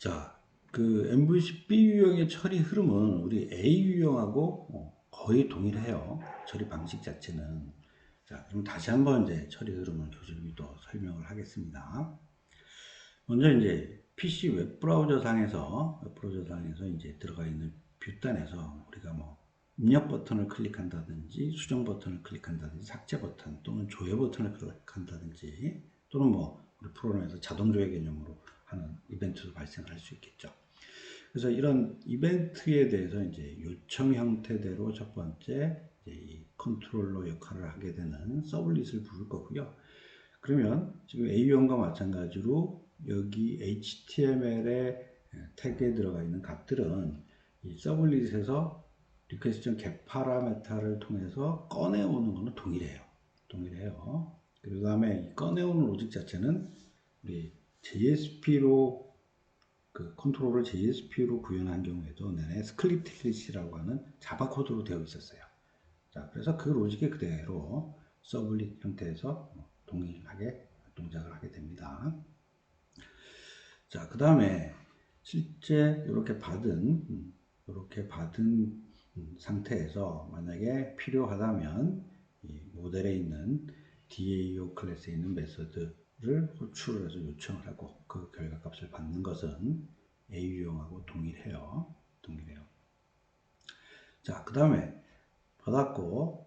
자, 그 MVC B 유형의 처리 흐름은 우리 A 유형하고 거의 동일해요. 처리 방식 자체는. 자, 그럼 다시 한번 이제 처리 흐름을 교수님이 또 설명을 하겠습니다. 먼저 이제 PC 웹브라우저 상에서 이제 들어가 있는 뷰단에서 우리가 뭐 입력 버튼을 클릭한다든지 수정 버튼을 클릭한다든지 삭제 버튼 또는 조회 버튼을 클릭한다든지 또는 뭐 우리 프로그램에서 자동 조회 개념으로 하는 이벤트도 발생할 수 있겠죠. 그래서 이런 이벤트에 대해서 이제 요청 형태대로 첫 번째 이제 이 컨트롤러 역할을 하게 되는 서블릿을 부를 거고요. 그러면 지금 A1과 마찬가지로 여기 HTML의 태그에 들어가 있는 값들은 이 서블릿에서 리퀘스트 get 파라메타를 통해서 꺼내오는 것은 동일해요. 그 다음에 이 꺼내오는 로직 자체는 우리 JSP로 그 컨트롤을 JSP로 구현한 경우에도 내내 스크립트릿이라고 하는 자바 코드로 되어 있었어요. 자, 그래서 그 로직이 그대로 서블릿 형태에서 동일하게 동작을 하게 됩니다. 자, 그 다음에 실제 이렇게 받은 상태에서 만약에 필요하다면 이 모델에 있는 DAO 클래스에 있는 메서드를 호출을 해서 요청을 하고 그 결과값을 받는 것은 A 유형하고 동일해요. 자, 그 다음에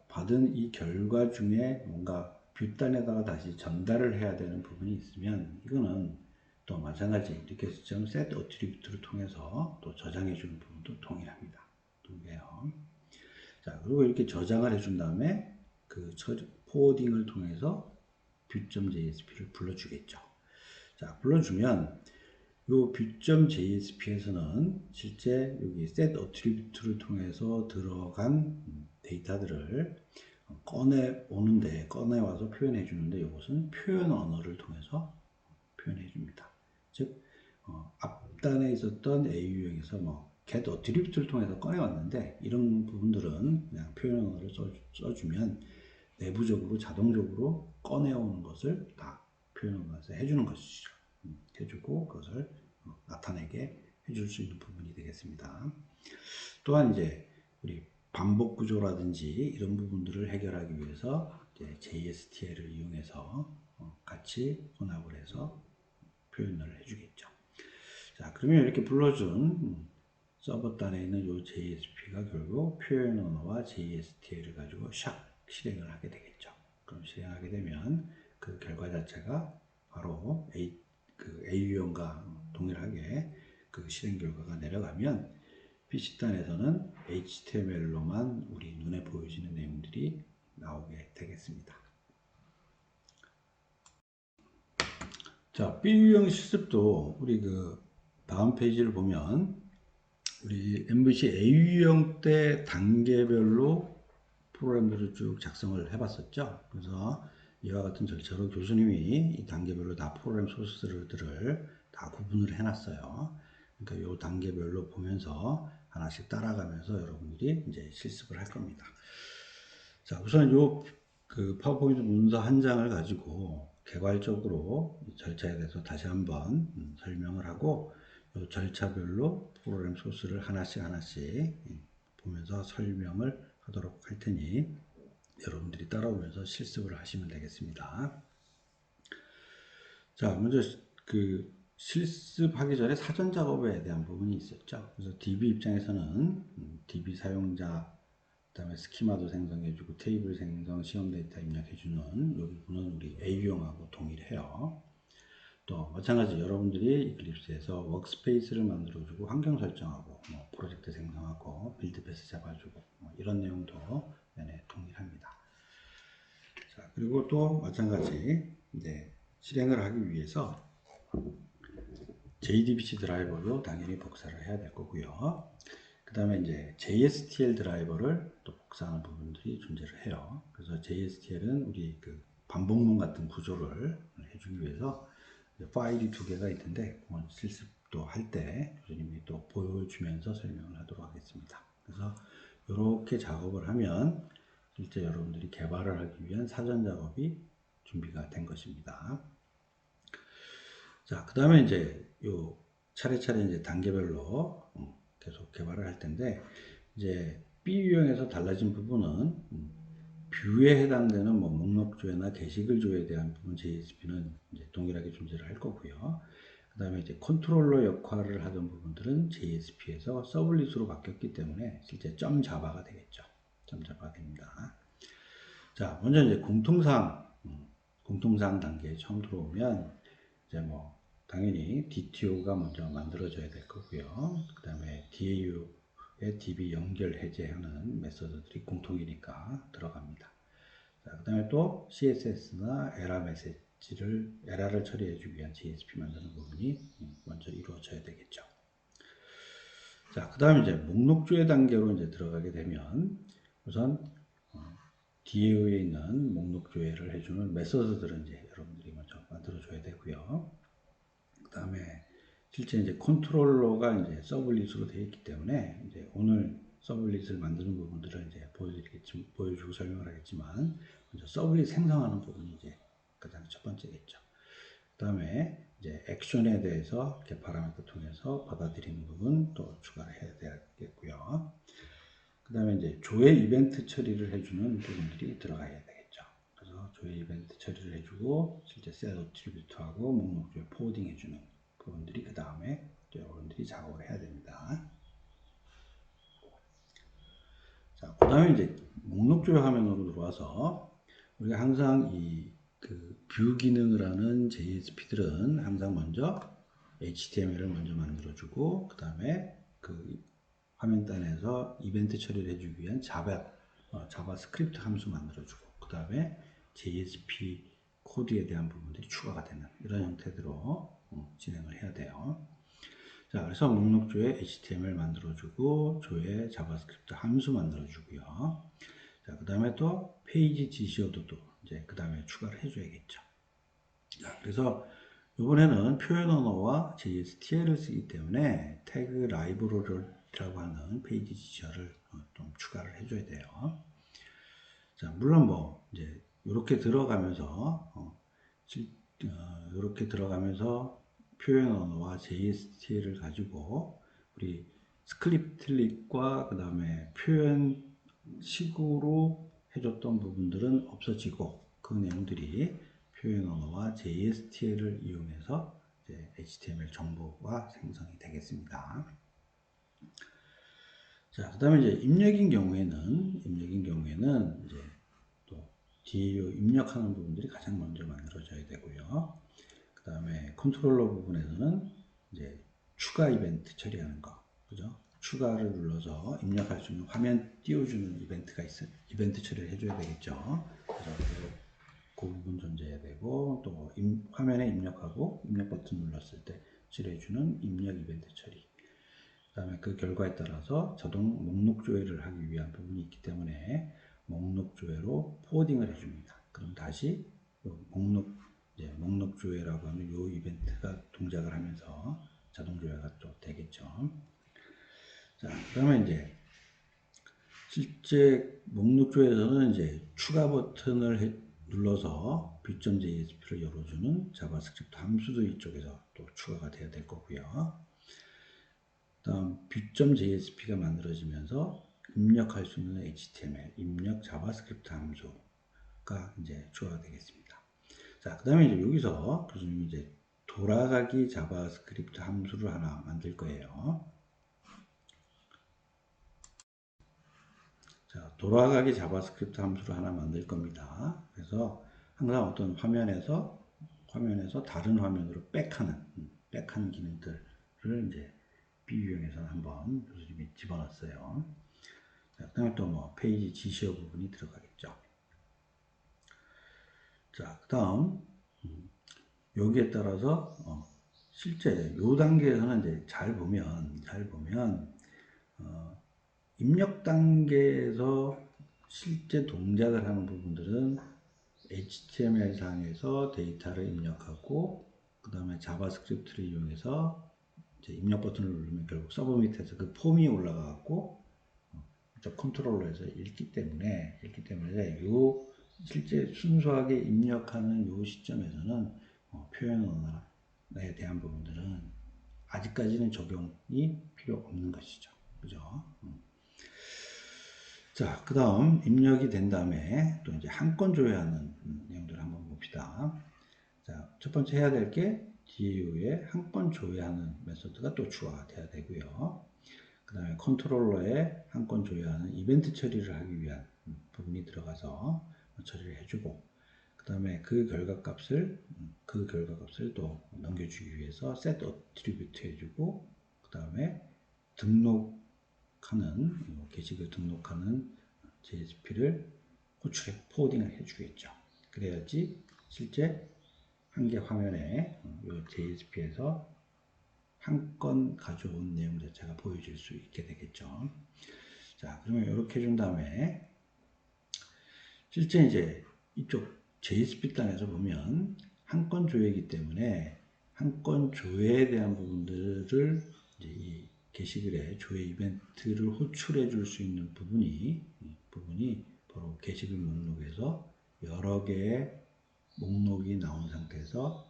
받은 이 결과 중에 뭔가 뷰단에다가 다시 전달을 해야 되는 부분이 있으면 이거는 또 마찬가지 request.set attribute를 통해서 또 저장해 주는 부분도 동일해요. 자, 그리고 이렇게 저장을 해준 다음에 그 포워딩을 통해서 view.jsp를 불러주겠죠. 자, 불러주면 요 view.jsp에서는 실제 여기 set attribute를 통해서 들어간 데이터들을 꺼내와서 표현해 주는데 이것은 표현 언어를 통해서 표현해 줍니다. 즉 앞단에 있었던 A 유형에서 뭐 get attribute를 통해서 꺼내왔는데 이런 부분들은 그냥 표현 언어를 써주면 내부적으로 자동적으로 꺼내오는 것을 다 표현 언어에서 해주는 것이죠. 해주고 그것을 나타내게 해줄 수 있는 부분이 되겠습니다. 또한 이제 우리 반복 구조라든지 이런 부분들을 해결하기 위해서 JSTL을 이용해서 같이 혼합을 해서 표현을 해주겠죠. 자, 그러면 이렇게 불러준 서버단에 있는 이 JSP가 결국 표현 언어와 JSTL을 가지고 샥 실행을 하게 되겠죠. 그럼 실행하게 되면 그 결과 자체가 바로 A 유형과 동일하게 그 실행 결과가 내려가면 PC단에서는 HTML로만 우리 눈에 보여지는 내용들이 나오게 되겠습니다. 자, B 유형 실습도 우리 그 다음 페이지를 보면 우리 MVC A 유형 때 단계별로 프로그램들을 쭉 작성을 해봤었죠. 그래서 이와 같은 절차로 교수님이 이 단계별로 다 프로그램 소스들을 다 구분을 해놨어요. 그러니까 이 단계별로 보면서 하나씩 따라가면서 여러분들이 이제 실습을 할 겁니다. 자, 우선 그 파워포인트 문서 한 장을 가지고 개괄적으로 이 절차에 대해서 다시 한번 설명을 하고 이 절차별로 프로그램 소스를 하나씩 보면서 설명을 하도록 할 테니 여러분들이 따라오면서 실습을 하시면 되겠습니다. 자, 먼저 그 실습하기 전에 사전 작업에 대한 부분이 있었죠. 그래서 DB 입장에서는 DB 사용자, 그 다음에 스키마도 생성해주고 테이블 생성, 시험 데이터 입력해주는 이 부분은 우리 A 유형하고 동일해요. 또 마찬가지 여러분들이 이클립스에서 워크스페이스를 만들어주고 환경 설정하고 뭐 프로젝트 생성하고 빌드 패스 잡아주고 뭐 이런 내용도 동일합니다. 자, 그리고 또 마찬가지 이제 실행을 하기 위해서 JDBC 드라이버로 당연히 복사를 해야 될 거고요. 그 다음에 이제 JSTL 드라이버를 또 복사하는 부분들이 존재를 해요. 그래서 JSTL은 우리 그 반복문 같은 구조를 해주기 위해서 파일이 두 개가 있는데 그건 실습도 할 때 교수님이 또 보여주면서 설명을 하도록 하겠습니다. 그래서 이렇게 작업을 하면 실제 여러분들이 개발을 하기 위한 사전 작업이 준비가 된 것입니다. 자, 그 다음에 이제 요 차례차례 이제 단계별로 계속 개발을 할 텐데, 이제 B 유형에서 달라진 부분은 뷰에 해당되는 뭐 목록조회나 게시글 조회에 대한 부분 JSP는 이제 동일하게 존재를 할 거고요. 그 다음에 이제 컨트롤러 역할을 하던 부분들은 JSP에서 서블릿으로 바뀌었기 때문에 실제 점 자바가 되겠죠. 점 자바가 됩니다. 자, 먼저 이제 공통사항 단계에 처음 들어오면 이제 뭐 당연히 DTO가 먼저 만들어져야 될 거고요. 그 다음에 DAU의 DB 연결 해제하는 메서드들이 공통이니까 들어갑니다. 자, 그 다음에 또 CSS나 에러를 처리해주기 위한 JSP 만드는 부분이 먼저 이루어져야 되겠죠. 자, 그 다음에 이제 목록조회 단계로 이제 들어가게 되면 우선 DAU에 있는 목록조회를 해주는 메서드들은 이제 여러분들이 먼저 만들어줘야 되고요. 그 다음에 실제 이제 컨트롤러가 이제 서블릿으로 되어 있기 때문에 이제 오늘 서블릿을 만드는 부분들을 이제 보여주고 설명을 하겠지만, 먼저 서블릿 생성하는 부분이 이제 가장 첫 번째겠죠. 그 다음에 이제 액션에 대해서 이렇게 파라미터 통해서 받아들이는 부분 또 추가를 해야 되겠고요. 그 다음에 이제 조회 이벤트 처리를 해주는 부분들이 들어가야 되겠죠. 그래서 조회 이벤트 처리를 해주고 실제 셀 어트리뷰트하고 목록 조회 포워딩 해주는 부분들이 그 다음에 여러분들이 작업을 해야 됩니다. 자, 그 다음에 이제 목록 조회 화면으로 들어와서 우리가 항상 뷰 기능을 하는 JSP들은 항상 먼저 HTML을 먼저 만들어주고, 그 다음에 그 화면단에서 이벤트 처리를 해주기 위한 자바스크립트 함수 만들어주고, 그 다음에 JSP 코드에 대한 부분들이 추가가 되는 이런 형태로 진행을 해야 돼요. 자, 그래서 목록 조회 HTML 만들어주고, 조회 자바스크립트 함수 만들어주고요. 자, 그 다음에 또 페이지 지시어도도 이제 그 다음에 추가를 해줘야겠죠. 자, 그래서 이번에는 표현 언어와 JSTL을 쓰기 때문에 태그 라이브러리라고 하는 페이지 지시어를 좀 추가를 해줘야 돼요. 자, 물론 뭐 이제 이렇게 들어가면서 표현 언어와 JSTL을 가지고 우리 스크립트릿과 그 다음에 표현 식으로 해줬던 부분들은 없어지고, 그 내용들이 표현 언어와 JSTL을 이용해서 이제 HTML 정보가 생성이 되겠습니다. 자, 그 다음에 이제 입력인 경우에는 이제 또 DAU 입력하는 부분들이 가장 먼저 만들어져야 되고요. 그 다음에 컨트롤러 부분에서는 이제 추가 이벤트 처리하는 거, 그죠? 추가를 눌러서 입력할 수 있는 화면 띄워주는 이벤트 처리를 해줘야 되겠죠. 그래서 그 부분 존재해야 되고, 또 화면에 입력하고 입력 버튼 눌렀을 때 처리해주는 입력 이벤트 처리. 그 다음에 그 결과에 따라서 자동 목록 조회를 하기 위한 부분이 있기 때문에 목록 조회로 포워딩을 해줍니다. 그럼 다시 목록 조회라고 하는 이 이벤트가 동작을 하면서 자동 조회가 또 되겠죠. 자, 그러면 이제 실제 목록 조회에서는 이제 추가 버튼을 눌러서 뷰.jsp를 열어주는 자바스크립트 함수도 이쪽에서 또 추가가 되어야 될 거고요. 다음 뷰.jsp가 만들어지면서 입력할 수 있는 HTML, 입력 자바스크립트 함수가 이제 추가가 되겠습니다. 자, 그 다음에 이제 여기서 교수님이 이제 돌아가기 자바스크립트 함수를 하나 만들 거예요. 자, 돌아가기 자바스크립트 함수를 하나 만들 겁니다. 그래서 항상 어떤 화면에서 다른 화면으로 백하는 기능들을 이제 B 유형에서 한번 교수님이 집어넣었어요. 자, 그 다음에 또 뭐 페이지 지시어 부분이 들어가겠죠. 자, 그 다음 여기에 따라서 실제 요 단계에서는 이제 잘 보면 입력 단계에서 실제 동작을 하는 부분들은 HTML 상에서 데이터를 입력하고, 그 다음에 자바스크립트를 이용해서 이제 입력 버튼을 누르면 결국 서버 밑에서 그 폼이 올라가고 컨트롤러에서 읽기 때문에 요 실제 순수하게 입력하는 요 시점에서는 표현 언어에 대한 부분들은 아직까지는 적용이 필요 없는 것이죠. 그죠? 자, 그 다음 입력이 된 다음에 또 이제 한 건 조회하는 내용들을 한번 봅시다. 자, 첫 번째 해야 될 게 DAU에 한 건 조회하는 메소드가 또 추가가 돼야 되고요. 그 다음에 컨트롤러에 한 건 조회하는 이벤트 처리를 하기 위한 부분이 들어가서 처리를 해주고, 그 다음에 그 결과값을 또 넘겨주기 위해서 set attribute 해주고, 그 다음에 게시글 등록하는 JSP를 호출해 포워딩을 해주겠죠. 그래야지 실제 한 개 화면에 이 JSP에서 한 건 가져온 내용 자체가 보여질 수 있게 되겠죠. 자, 그러면 이렇게 해준 다음에 실제 이제 이쪽 JSP 단에서 보면 한 건 조회이기 때문에 한 건 조회에 대한 부분들을 이제 이 게시글에 조회 이벤트를 호출해 줄 수 있는 부분이 바로 게시글 목록에서 여러 개의 목록이 나온 상태에서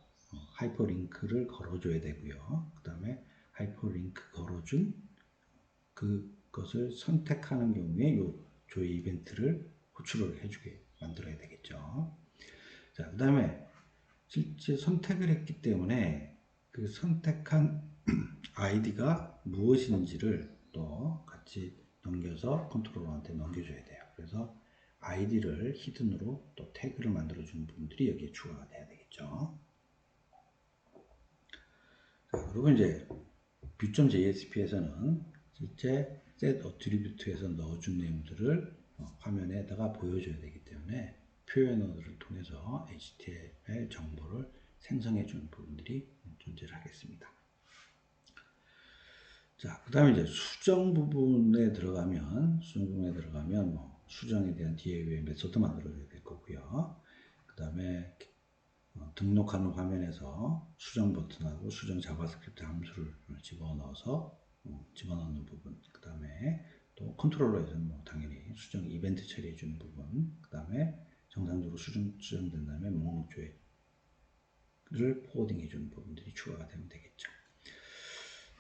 하이퍼링크를 걸어줘야 되고요. 그 다음에 하이퍼링크 걸어준 그것을 선택하는 경우에 이 조회 이벤트를 호출을 해주게 만들어야 되겠죠. 자, 그 다음에 실제 선택을 했기 때문에 그 선택한 아이디가 무엇인지를 또 같이 넘겨서 컨트롤러한테 넘겨줘야 돼요. 그래서 아이디를 히든으로 또 태그를 만들어주는 부분들이 여기에 추가가 돼야 되겠죠. 자, 그리고 이제 view.jsp에서는 실제 set attribute에서 넣어준 내용들을 화면에다가 보여줘야 되기 때문에 표현어를 통해서 HTML 정보를 생성해 주는 부분들이 존재를 하겠습니다. 자, 그 다음에 이제 수정 부분에 들어가면 수정에 대한 DAU의 메소드 만들어줘야 될 거고요. 그 다음에 등록하는 화면에서 수정 버튼하고 수정 자바스크립트 함수를 집어넣는 부분, 그 다음에 또 컨트롤러에서는 당연히 수정 이벤트 처리해 주는 부분, 그 다음에 정상적으로 수정된 다음에 목록 조회를 포워딩 해 주는 부분들이 추가가 되면 되겠죠.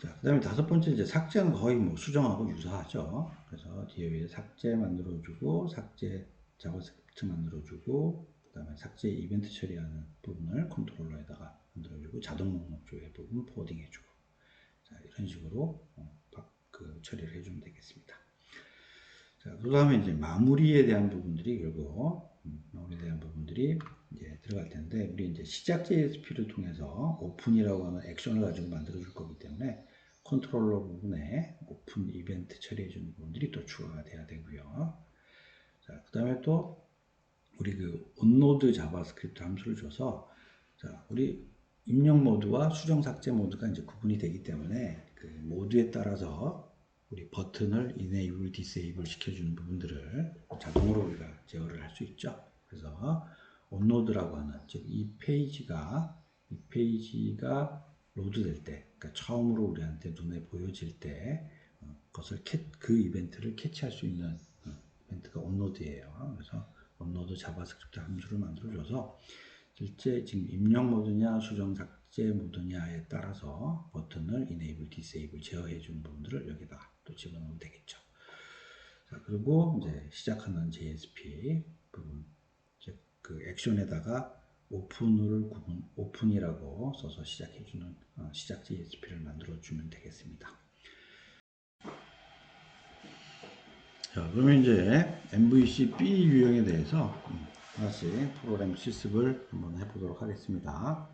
자, 그 다음에 다섯 번째 이제 삭제는 거의 수정하고 유사하죠. 그래서 뒤에 삭제 만들어주고, 삭제 자바스크립트 만들어주고, 그 다음에 삭제 이벤트 처리하는 부분을 컨트롤러에다가 만들어주고, 자동 목록 조회 부분 포워딩 해주고, 자, 이런 식으로 처리를 해주면 되겠습니다. 자, 그 다음에 이제 마무리에 대한 부분들이 이제 들어갈 텐데, 우리 이제 시작 JSP를 통해서 오픈이라고 하는 액션을 가지고 만들어 줄 거기 때문에 컨트롤러 부분에 오픈 이벤트 처리해 주는 부분들이 또 추가가 돼야 되고요. 자, 그 다음에 또 우리 온노드 자바스크립트 함수를 줘서, 자, 우리 입력 모드와 수정 삭제 모드가 이제 구분이 되기 때문에 그 모드에 따라서 우리 버튼을 enable, disable 시켜주는 부분들을 자동으로 우리가 제어를 할 수 있죠. 그래서 온노드라고 하는, 즉 이 페이지가 로드될 때, 그러니까 처음으로 우리한테 눈에 보여질 때 그 이벤트를 캐치할 수 있는 이벤트가 온노드예요. 그래서 온노드 자바스크립트 함수를 만들어줘서 실제 지금 입력 모드냐 수정 삭제 모드냐에 따라서 버튼을 enable, disable 제어해 주는 부분들을 여기다가 또 집어넣으면 되겠죠. 자, 그리고 이제 시작하는 JSP 부분, 즉 그 액션에다가 오픈이라고 써서 시작해주는 시작 JSP를 만들어주면 되겠습니다. 자, 그러면 이제 MVC B 유형에 대해서 하나씩 프로그램 실습을 한번 해보도록 하겠습니다.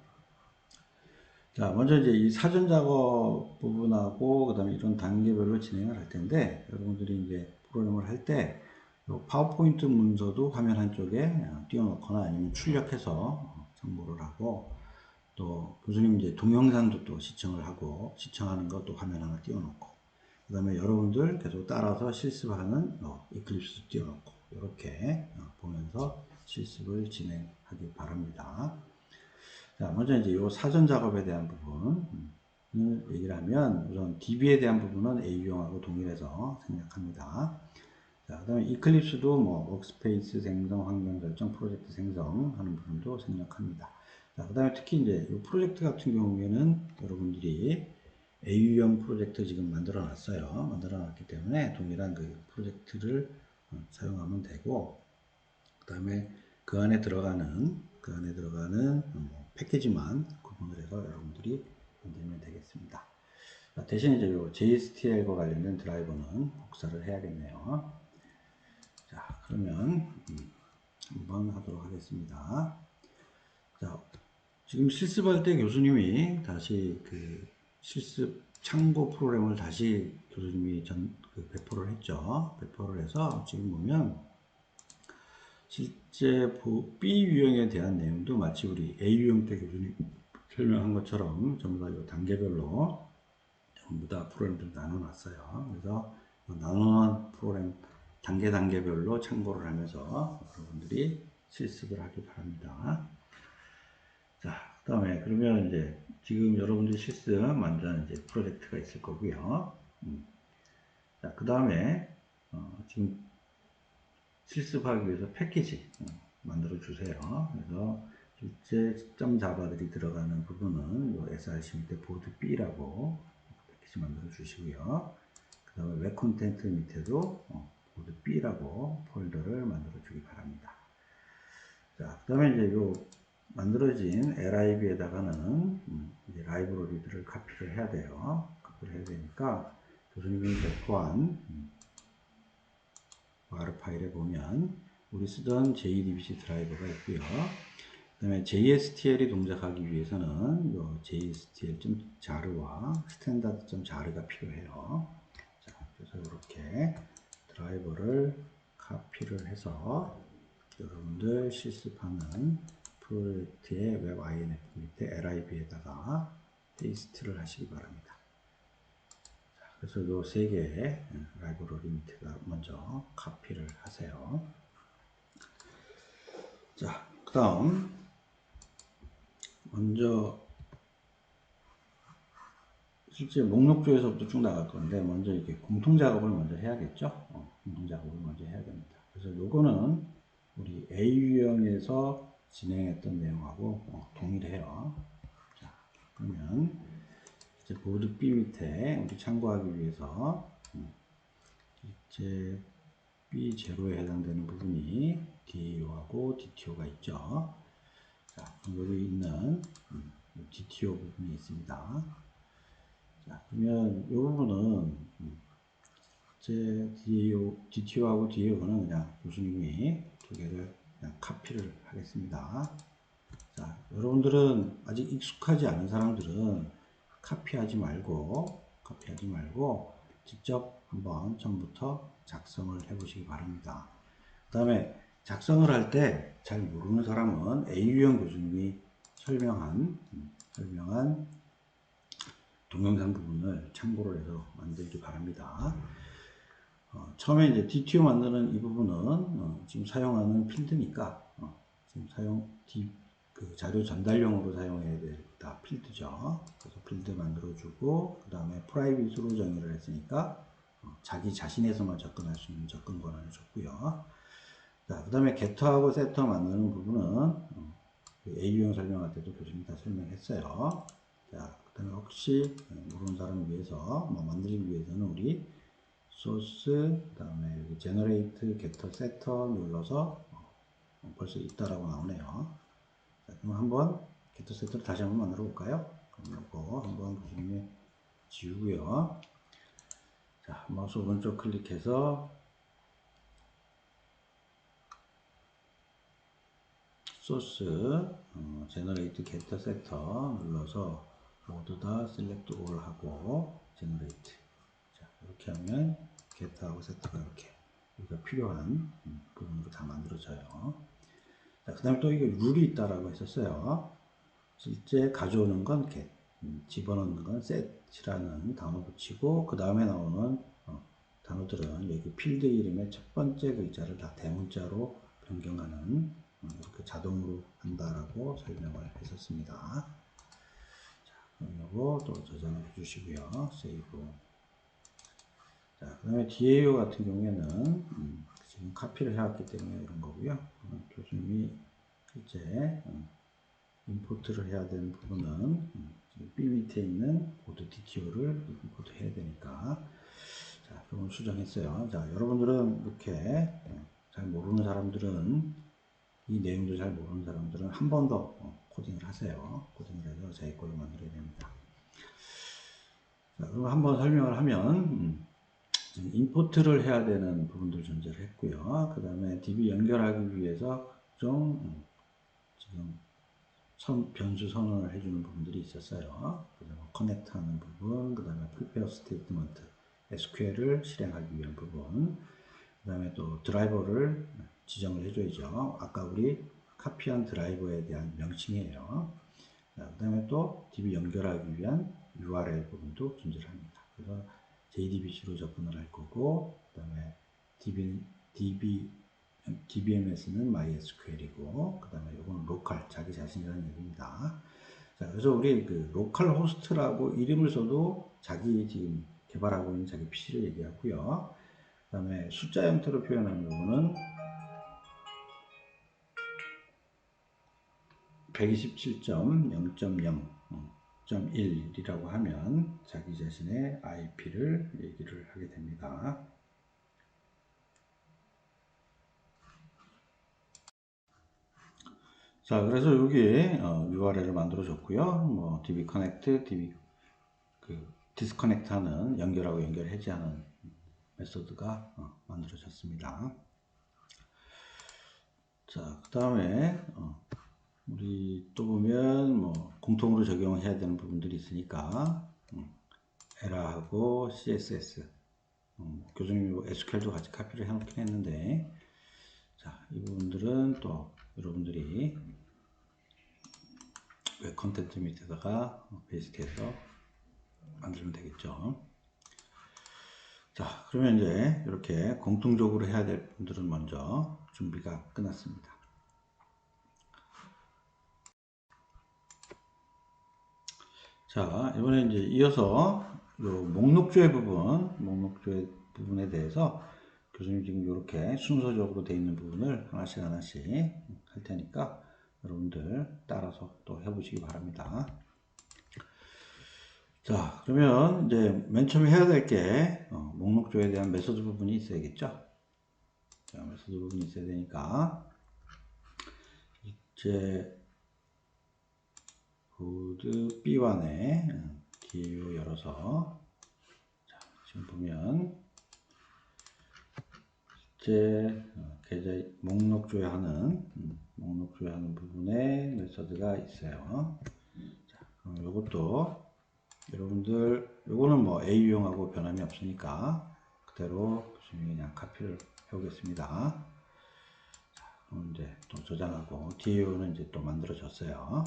자, 먼저 이제 이 사전 작업 부분하고 그다음에 이런 단계별로 진행을 할 텐데, 여러분들이 이제 프로그램을 할 때 파워포인트 문서도 화면 한쪽에 띄워놓거나 아니면 출력해서 정보를 하고, 또 교수님 이제 동영상도 또 시청하는 것도 화면 하나 띄워놓고, 그 다음에 여러분들 계속 따라서 실습하는 이클립스 띄워놓고, 이렇게 보면서 실습을 진행하기 바랍니다. 자, 먼저 이제 이 사전 작업에 대한 부분을 얘기를 하면, 우선 DB에 대한 부분은 A유형하고 동일해서 생략합니다. 자, 그 다음에 이클립스도 워크스페이스 생성, 환경 설정, 프로젝트 생성하는 부분도 생략합니다. 자, 그 다음에 특히 이제 이 프로젝트 같은 경우에는 여러분들이 AU형 프로젝트 지금 만들어 놨어요. 만들어 놨기 때문에 동일한 그 프로젝트를 사용하면 되고, 그 다음에 그 안에 들어가는 패키지만 구분을 해서 여러분들이 만들면 되겠습니다. 대신 이제 요 JSTL과 관련된 드라이버는 복사를 해야겠네요. 자, 그러면 한번 하도록 하겠습니다. 자, 지금 실습할 때 교수님이 다시 그 실습 참고 프로그램을 다시 교수님이 배포를 했죠. 배포를 해서 지금 보면 실제 B 유형에 대한 내용도 마치 우리 A 유형 때 교수님 설명한 것처럼 전부 다 단계별로 전부 다 프로그램들 나눠놨어요. 그래서 나눠놓은 프로그램 단계별로 참고를 하면서 여러분들이 실습을 하기 바랍니다. 자, 그 다음에 그러면 이제 지금 여러분들 실습 만든 이제 프로젝트가 있을 거고요. 자, 그 다음에 지금 실습하기 위해서 패키지 만들어 주세요. 그래서 실제 시점 자바들이 들어가는 부분은 요 SRC 밑에 보드 B라고 패키지 만들어 주시고요. 그 다음에 웹 콘텐트 밑에도 보드 B라고 폴더를 만들어 주기 바랍니다. 자, 그 다음에 이제 요 만들어진 LIV에다가는 이제 라이브러리들을 카피를 해야 돼요. 카피를 해야 되니까 교수님이 배포한 R 파일에 보면 우리 쓰던 JDBC 드라이버가 있고요. 그 다음에 JSTL이 동작하기 위해서는 요 JSTL.jar와 standard.jar가 필요해요. 자, 그래서 이렇게 드라이버를 카피를 해서 여러분들 실습하는 프로젝트의 웹 INF 밑에 LIV에다가 페이스트를 하시기 바랍니다. 자, 그래서 요 세 개의 라이브러리 밑에다 먼저 카피를 하세요. 자, 그 다음 먼저 실제 목록조에서부터 쭉 나갈 건데 먼저 이렇게 공통 작업을 먼저 해야겠죠. 공통 작업을 먼저 해야 됩니다. 그래서 요거는 우리 A 유형에서 진행했던 내용하고 동일해요. 자, 그러면 이제 보드 B 밑에 우리 참고하기 위해서 이제 B0에 해당되는 부분이 DAO하고 DTO가 있죠. 자, 여기 있는 DTO 부분이 있습니다. 자, 그러면 이 부분은 제 DTO하고 DAO는 그냥 교수님이 두 개를 그냥 카피를 하겠습니다. 자, 여러분들은 아직 익숙하지 않은 사람들은 카피하지 말고 직접 한번 처음부터 작성을 해 보시기 바랍니다. 그 다음에 작성을 할 때 잘 모르는 사람은 A유형 교수님이 설명한 동영상 부분을 참고를 해서 만들기 바랍니다. 처음에 이제 DTO 만드는 이 부분은 지금 사용하는 필드니까 지금 그 자료 전달용으로 사용해야 될 다 필드죠. 그래서 필드 만들어주고 그 다음에 프라이빗으로 정의를 했으니까 자기 자신에서만 접근할 수 있는 접근 권한을 줬고요. 자, 그 다음에 게터하고 세터 만드는 부분은 A유형 설명할 때도 교수님 다 설명했어요. 자, 그 다음에 혹시 모르는 사람을 위해서 만들기 위해서는 우리 소스, 그 다음에 여기 제너레이트, 게터, 세터 눌러서 벌써 있다라고 나오네요. 자, 그럼 한번 게터 세터를 다시 한번 만들어 볼까요? 그럼 이거 한번 교수님이 지우고요. 자, 마우스 오른쪽 클릭해서 소스, 제너레이트, 게터, 세터 눌러서 모두 다 셀렉트 올 하고 제너레이트. 자, 이렇게 하면 게터하고 세터가 이렇게 우리가 필요한 부분으로 다 만들어져요. 자, 그 다음에 또 이거 룰이 있다라고 했었어요. 실제 가져오는 건 get, 집어넣는 건 set이라는 단어 붙이고 그 다음에 나오는 단어들은 여기 필드 이름의 첫 번째 글자를 다 대문자로 변경하는 이렇게 자동으로 한다라고 설명을 했었습니다. 자, 그럼 요거 또 저장해 주시고요. 세이브. 자, 그 다음에 DAO 같은 경우에는 지금 카피를 해왔기 때문에 이런 거고요. 교수님이 실제 임포트를 해야 되는 부분은 B 밑에 있는 보드 DTO를 임포트 해야 되니까 자, 그건 수정했어요. 자, 여러분들은 이렇게 잘 모르는 사람들은 이 내용도 잘 모르는 사람들은 한 번 더 코딩을 하세요. 코딩을 해서 자기 걸로 만들어야 됩니다. 자, 그럼 한번 설명을 하면 임포트를 해야 되는 부분들 존재를 했고요. 그 다음에 DB 연결하기 위해서 각종 지금 변수 선언을 해주는 부분들이 있었어요. 그 다음에 커넥트 하는 부분, 그 다음에 prepare statement, SQL을 실행하기 위한 부분, 그 다음에 또 드라이버를 지정을 해줘야죠. 아까 우리 카피한 드라이버에 대한 명칭이에요. 그 다음에 또 DB 연결하기 위한 URL 부분도 존재를 합니다. 그래서 JDBC로 접근을 할 거고, 그 다음에 DBMS는 MySQL이고, 그 다음에 이거는 로컬, 자기 자신이라는 얘기입니다. 자, 그래서 우리 그 로컬 호스트라고 이름을 써도 자기 지금 개발하고 있는 자기 PC를 얘기하고요. 그 다음에 숫자 형태로 표현하는 부분은 127.0.0.1이라고 하면 자기 자신의 IP를 얘기를 하게 됩니다. 자, 그래서 여기 URL을 만들어 줬고요. 뭐 DB 커넥트, DB 디스커넥트 하는 연결하고 연결 해제하는 메소드가 만들어졌습니다. 자, 그 다음에 우리 또 보면 뭐 공통으로 적용해야 되는 부분들이 있으니까 에라하고 CSS 교수님이 SQL도 같이 카피를 해놓긴 했는데 자, 이 부분들은 또 여러분들이 웹 컨텐트 밑에다가 베이스트해서 만들면 되겠죠. 자, 그러면 이제 이렇게 공통적으로 해야 될 분들은 먼저 준비가 끝났습니다. 자, 이번에 이제 이어서 요 목록조회 부분에 대해서 교수님 지금 이렇게 순서적으로 되어 있는 부분을 하나씩 할 테니까 여러분들 따라서 또 해보시기 바랍니다. 자, 그러면 이제 맨 처음에 해야 될 게 목록조에 대한 메소드 부분이 있어야겠죠. 자, 메소드 부분이 있어야 되니까 이제 보드 B1에 DAO 열어서 자, 지금 보면 이제 계좌 목록 조회하는 부분에 메소드가 있어요. 자, 그럼 이것도 여러분들 요거는 뭐 A 유형하고 변함이 없으니까 그대로 그냥 카피를 해오겠습니다. 자, 그럼 이제 또 저장하고 DAO는 이제 또 만들어졌어요.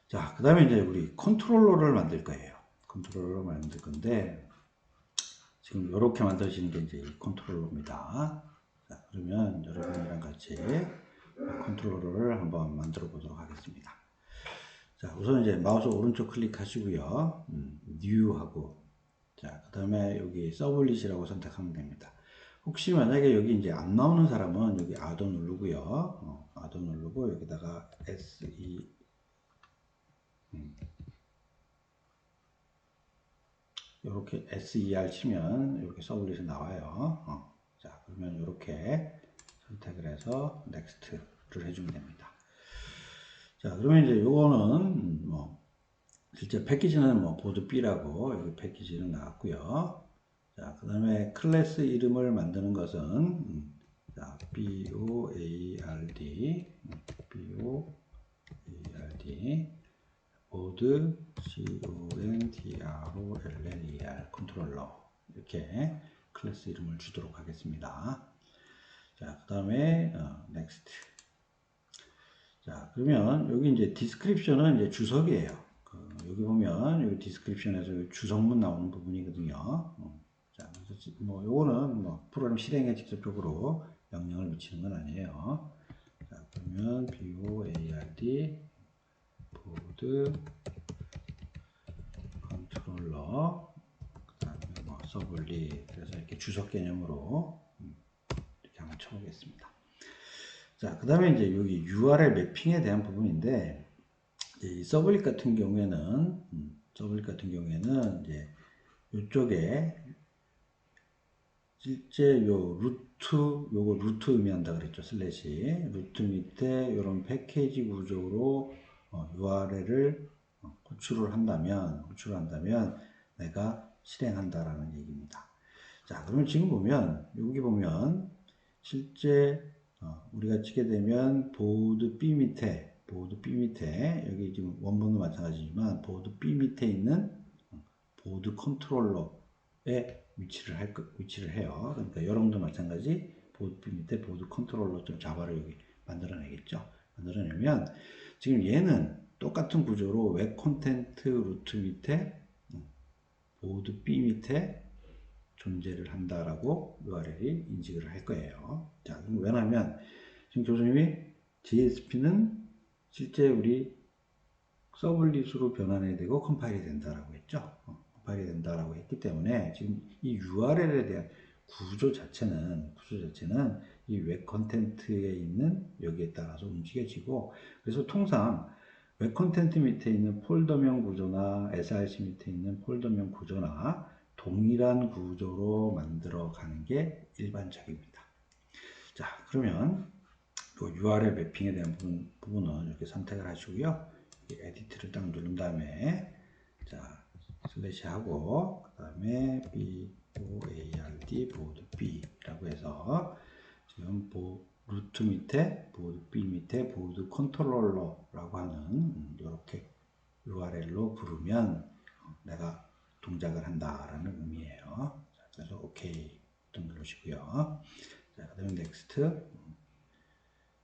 자, 그 다음에 이제 우리 컨트롤러를 만들 거예요. 컨트롤러를 만들 건데 지금 이렇게 만들어지는 게 이제 이 컨트롤러입니다. 자, 그러면 여러분이랑 같이 컨트롤러를 한번 만들어 보도록 하겠습니다. 자, 우선 이제 마우스 오른쪽 클릭하시고요. New 하고, 자, 그 다음에 여기 서블릿이라고 선택하면 됩니다. 혹시 만약에 여기 이제 안 나오는 사람은 여기 아더 누르고요. 아더 누르고 여기다가 SE 이렇게 SER 치면 이렇게 서블릿이 나와요. 자, 그러면 이렇게 선택을 해서 넥스트를 해주면 됩니다. 자, 그러면 이제 요거는 뭐 실제 패키지는 뭐 보드 B라고 여기 패키지는 나왔고요. 자, 그 다음에 클래스 이름을 만드는 것은 자, BOARD 보드 CONTROLLER 컨트롤러 이렇게 클래스 이름을 주도록 하겠습니다. 자, 그 다음에 next. 자, 그러면 여기 이제 디스크립션은 이제 주석이에요. 여기 보면 여기 디스크립션에서 주석문 나오는 부분이거든요. 자, 그래서 뭐 요거는 뭐 프로그램 실행에 직접적으로 영향을 미치는 건 아니에요. 자, 그러면 BOARD 보드 컨트롤러 그 다음에 뭐 서블릿 그래서 이렇게 주석 개념으로 이렇게 한번 쳐보겠습니다. 자, 그 다음에 이제 여기 URL 매핑에 대한 부분인데, 이 서블릿 같은 경우에는, 이제 이쪽에 실제 요거 루트 의미한다 그랬죠. 슬래시. 루트 밑에 이런 패키지 구조로 URL을 호출을 한다면, 내가 실행한다라는 얘기입니다. 자, 그러면 지금 보면, 여기 보면, 실제, 우리가 치게 되면, 보드 B 밑에, 여기 지금 원본도 마찬가지지만, 보드 B 밑에 있는 보드 컨트롤러에 위치를 해요. 그러니까 여러분도 마찬가지, 보드 B 밑에 보드 컨트롤러 좀 자바를 여기 만들어내겠죠. 만들어내면, 지금 얘는 똑같은 구조로 웹 콘텐트 루트 밑에, 보드 B 밑에 존재를 한다라고 URL이 인식을 할 거예요. 자, 그럼 왜냐하면 지금 교수님이 JSP는 실제 우리 서블릿으로 변환이 되고 컴파일이 된다라고 했죠. 컴파일이 된다라고 했기 때문에 지금 이 URL에 대한 구조 자체는 이 웹 컨텐트에 있는 여기에 따라서 움직여지고, 그래서 통상 웹 컨텐트 밑에 있는 폴더명 구조나 SRC 밑에 있는 폴더명 구조나 동일한 구조로 만들어 가는 게 일반적입니다. 자, 그러면 URL 매핑에 대한 부분은 이렇게 선택을 하시고요. 에디트를 딱 누른 다음에, 자, 슬래시 하고, 그 다음에 BOARD 보드 B라고 해서, 지금 루트 밑에, 보드 B 밑에 보드 컨트롤러라고 하는, 이렇게 URL로 부르면 내가 동작을 한다라는 의미예요. 자, 그래서 OK 또 누르시고요. 자, 그 다음에 넥스트.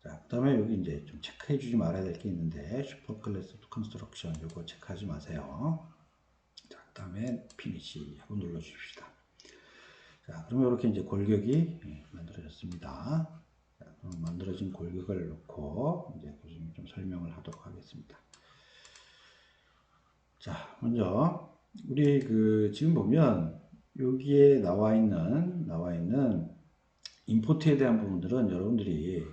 자, 그 다음에 여기 이제 좀 체크해 주지 말아야 될 게 있는데, 슈퍼 클래스 컨스트럭션 요거 체크하지 마세요. 자, 그 다음에 피니시 하고 눌러 주십시다. 자, 그러면 이렇게 이제 골격이 만들어졌습니다. 자, 그럼 만들어진 골격을 놓고 이제 교수님 좀 설명을 하도록 하겠습니다. 자, 먼저 우리 지금 보면 여기에 나와 있는 임포트에 대한 부분들은 여러분들이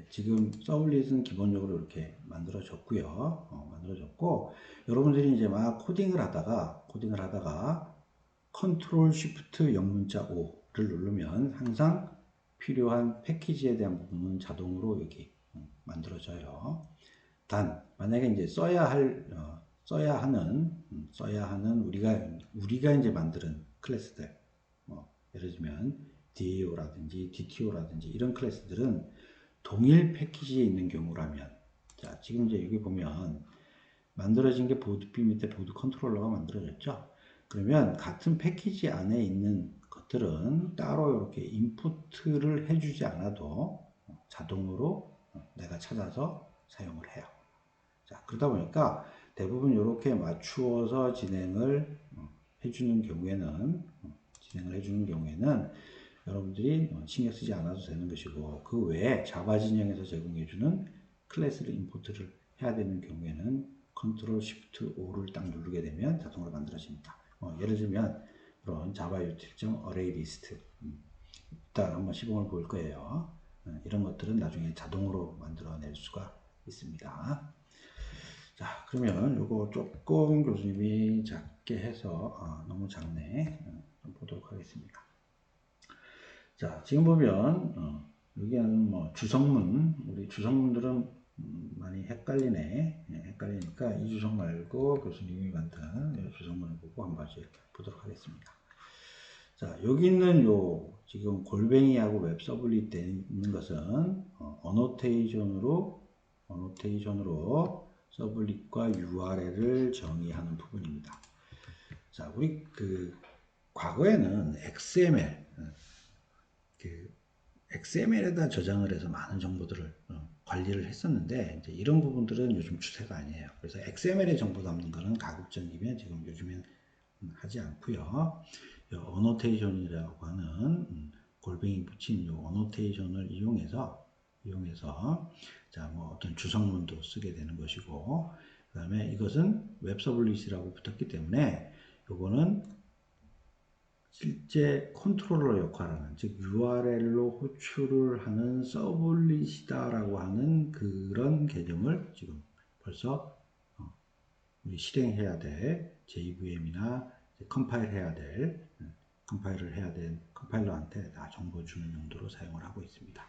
지금 서블릿은 기본적으로 이렇게 만들어졌고요. 만들어졌고, 여러분들이 이제 막 코딩을 하다가 컨트롤 쉬프트 영문자 O를 누르면 항상 필요한 패키지에 대한 부분은 자동으로 여기 만들어져요. 단 만약에 이제 써야 하는 우리가 이제 만드는 클래스들, 예를 들면 DAO라든지 DTO라든지 이런 클래스들은 동일 패키지에 있는 경우라면, 자, 지금 이제 여기 보면 만들어진 게 보드 B 밑에 보드 컨트롤러가 만들어졌죠. 그러면 같은 패키지 안에 있는 것들은 따로 이렇게 인풋을 해주지 않아도 자동으로 내가 찾아서 사용을 해요. 자, 그러다 보니까 대부분 이렇게 맞추어서 진행을 해주는 경우에는 여러분들이 신경 쓰지 않아도 되는 것이고, 그 외에 자바 진영에서 제공해주는 클래스를 임포트를 해야 되는 경우에는 컨트롤 쉬프트 O를 딱 누르게 되면 자동으로 만들어집니다. 예를 들면 그런 자바 util array list 이따 한번 시범을 볼 거예요. 이런 것들은 나중에 자동으로 만들어낼 수가 있습니다. 자, 그러면 요거 조금 교수님이 작게 해서 너무 작네. 좀 보도록 하겠습니다. 자, 지금 보면 여기는 뭐 주성문, 우리 주성문들은 많이 헷갈리니까 이 주성 말고 교수님이 만든 이 주성문을 보고 한번 보도록 하겠습니다. 자, 여기 있는 지금 골뱅이하고 웹 서블릿 되어 있는 것은 어노테이션으로 서블릿과 URL을 정의하는 부분입니다. 자, 우리 과거에는 XML에다 저장을 해서 많은 정보들을 관리를 했었는데, 이제 이런 부분들은 요즘 추세가 아니에요. 그래서 XML에 정보 담는 거는 가급적이면 지금 요즘엔 하지 않고요. 어노테이션이라고 하는 골뱅이 붙인 이 어노테이션을 이용해서 자, 뭐 어떤 주성문도 쓰게 되는 것이고, 그 다음에 이것은 웹 서블릿이라고 붙었기 때문에 요거는 실제 컨트롤러 역할하는, 즉 URL로 호출을 하는 서블릿이다라고 하는 그런 개념을 지금 벌써 우리 실행해야 될 JVM이나 컴파일해야 될 컴파일을 해야 될 컴파일러한테 다 정보 주는 용도로 사용을 하고 있습니다.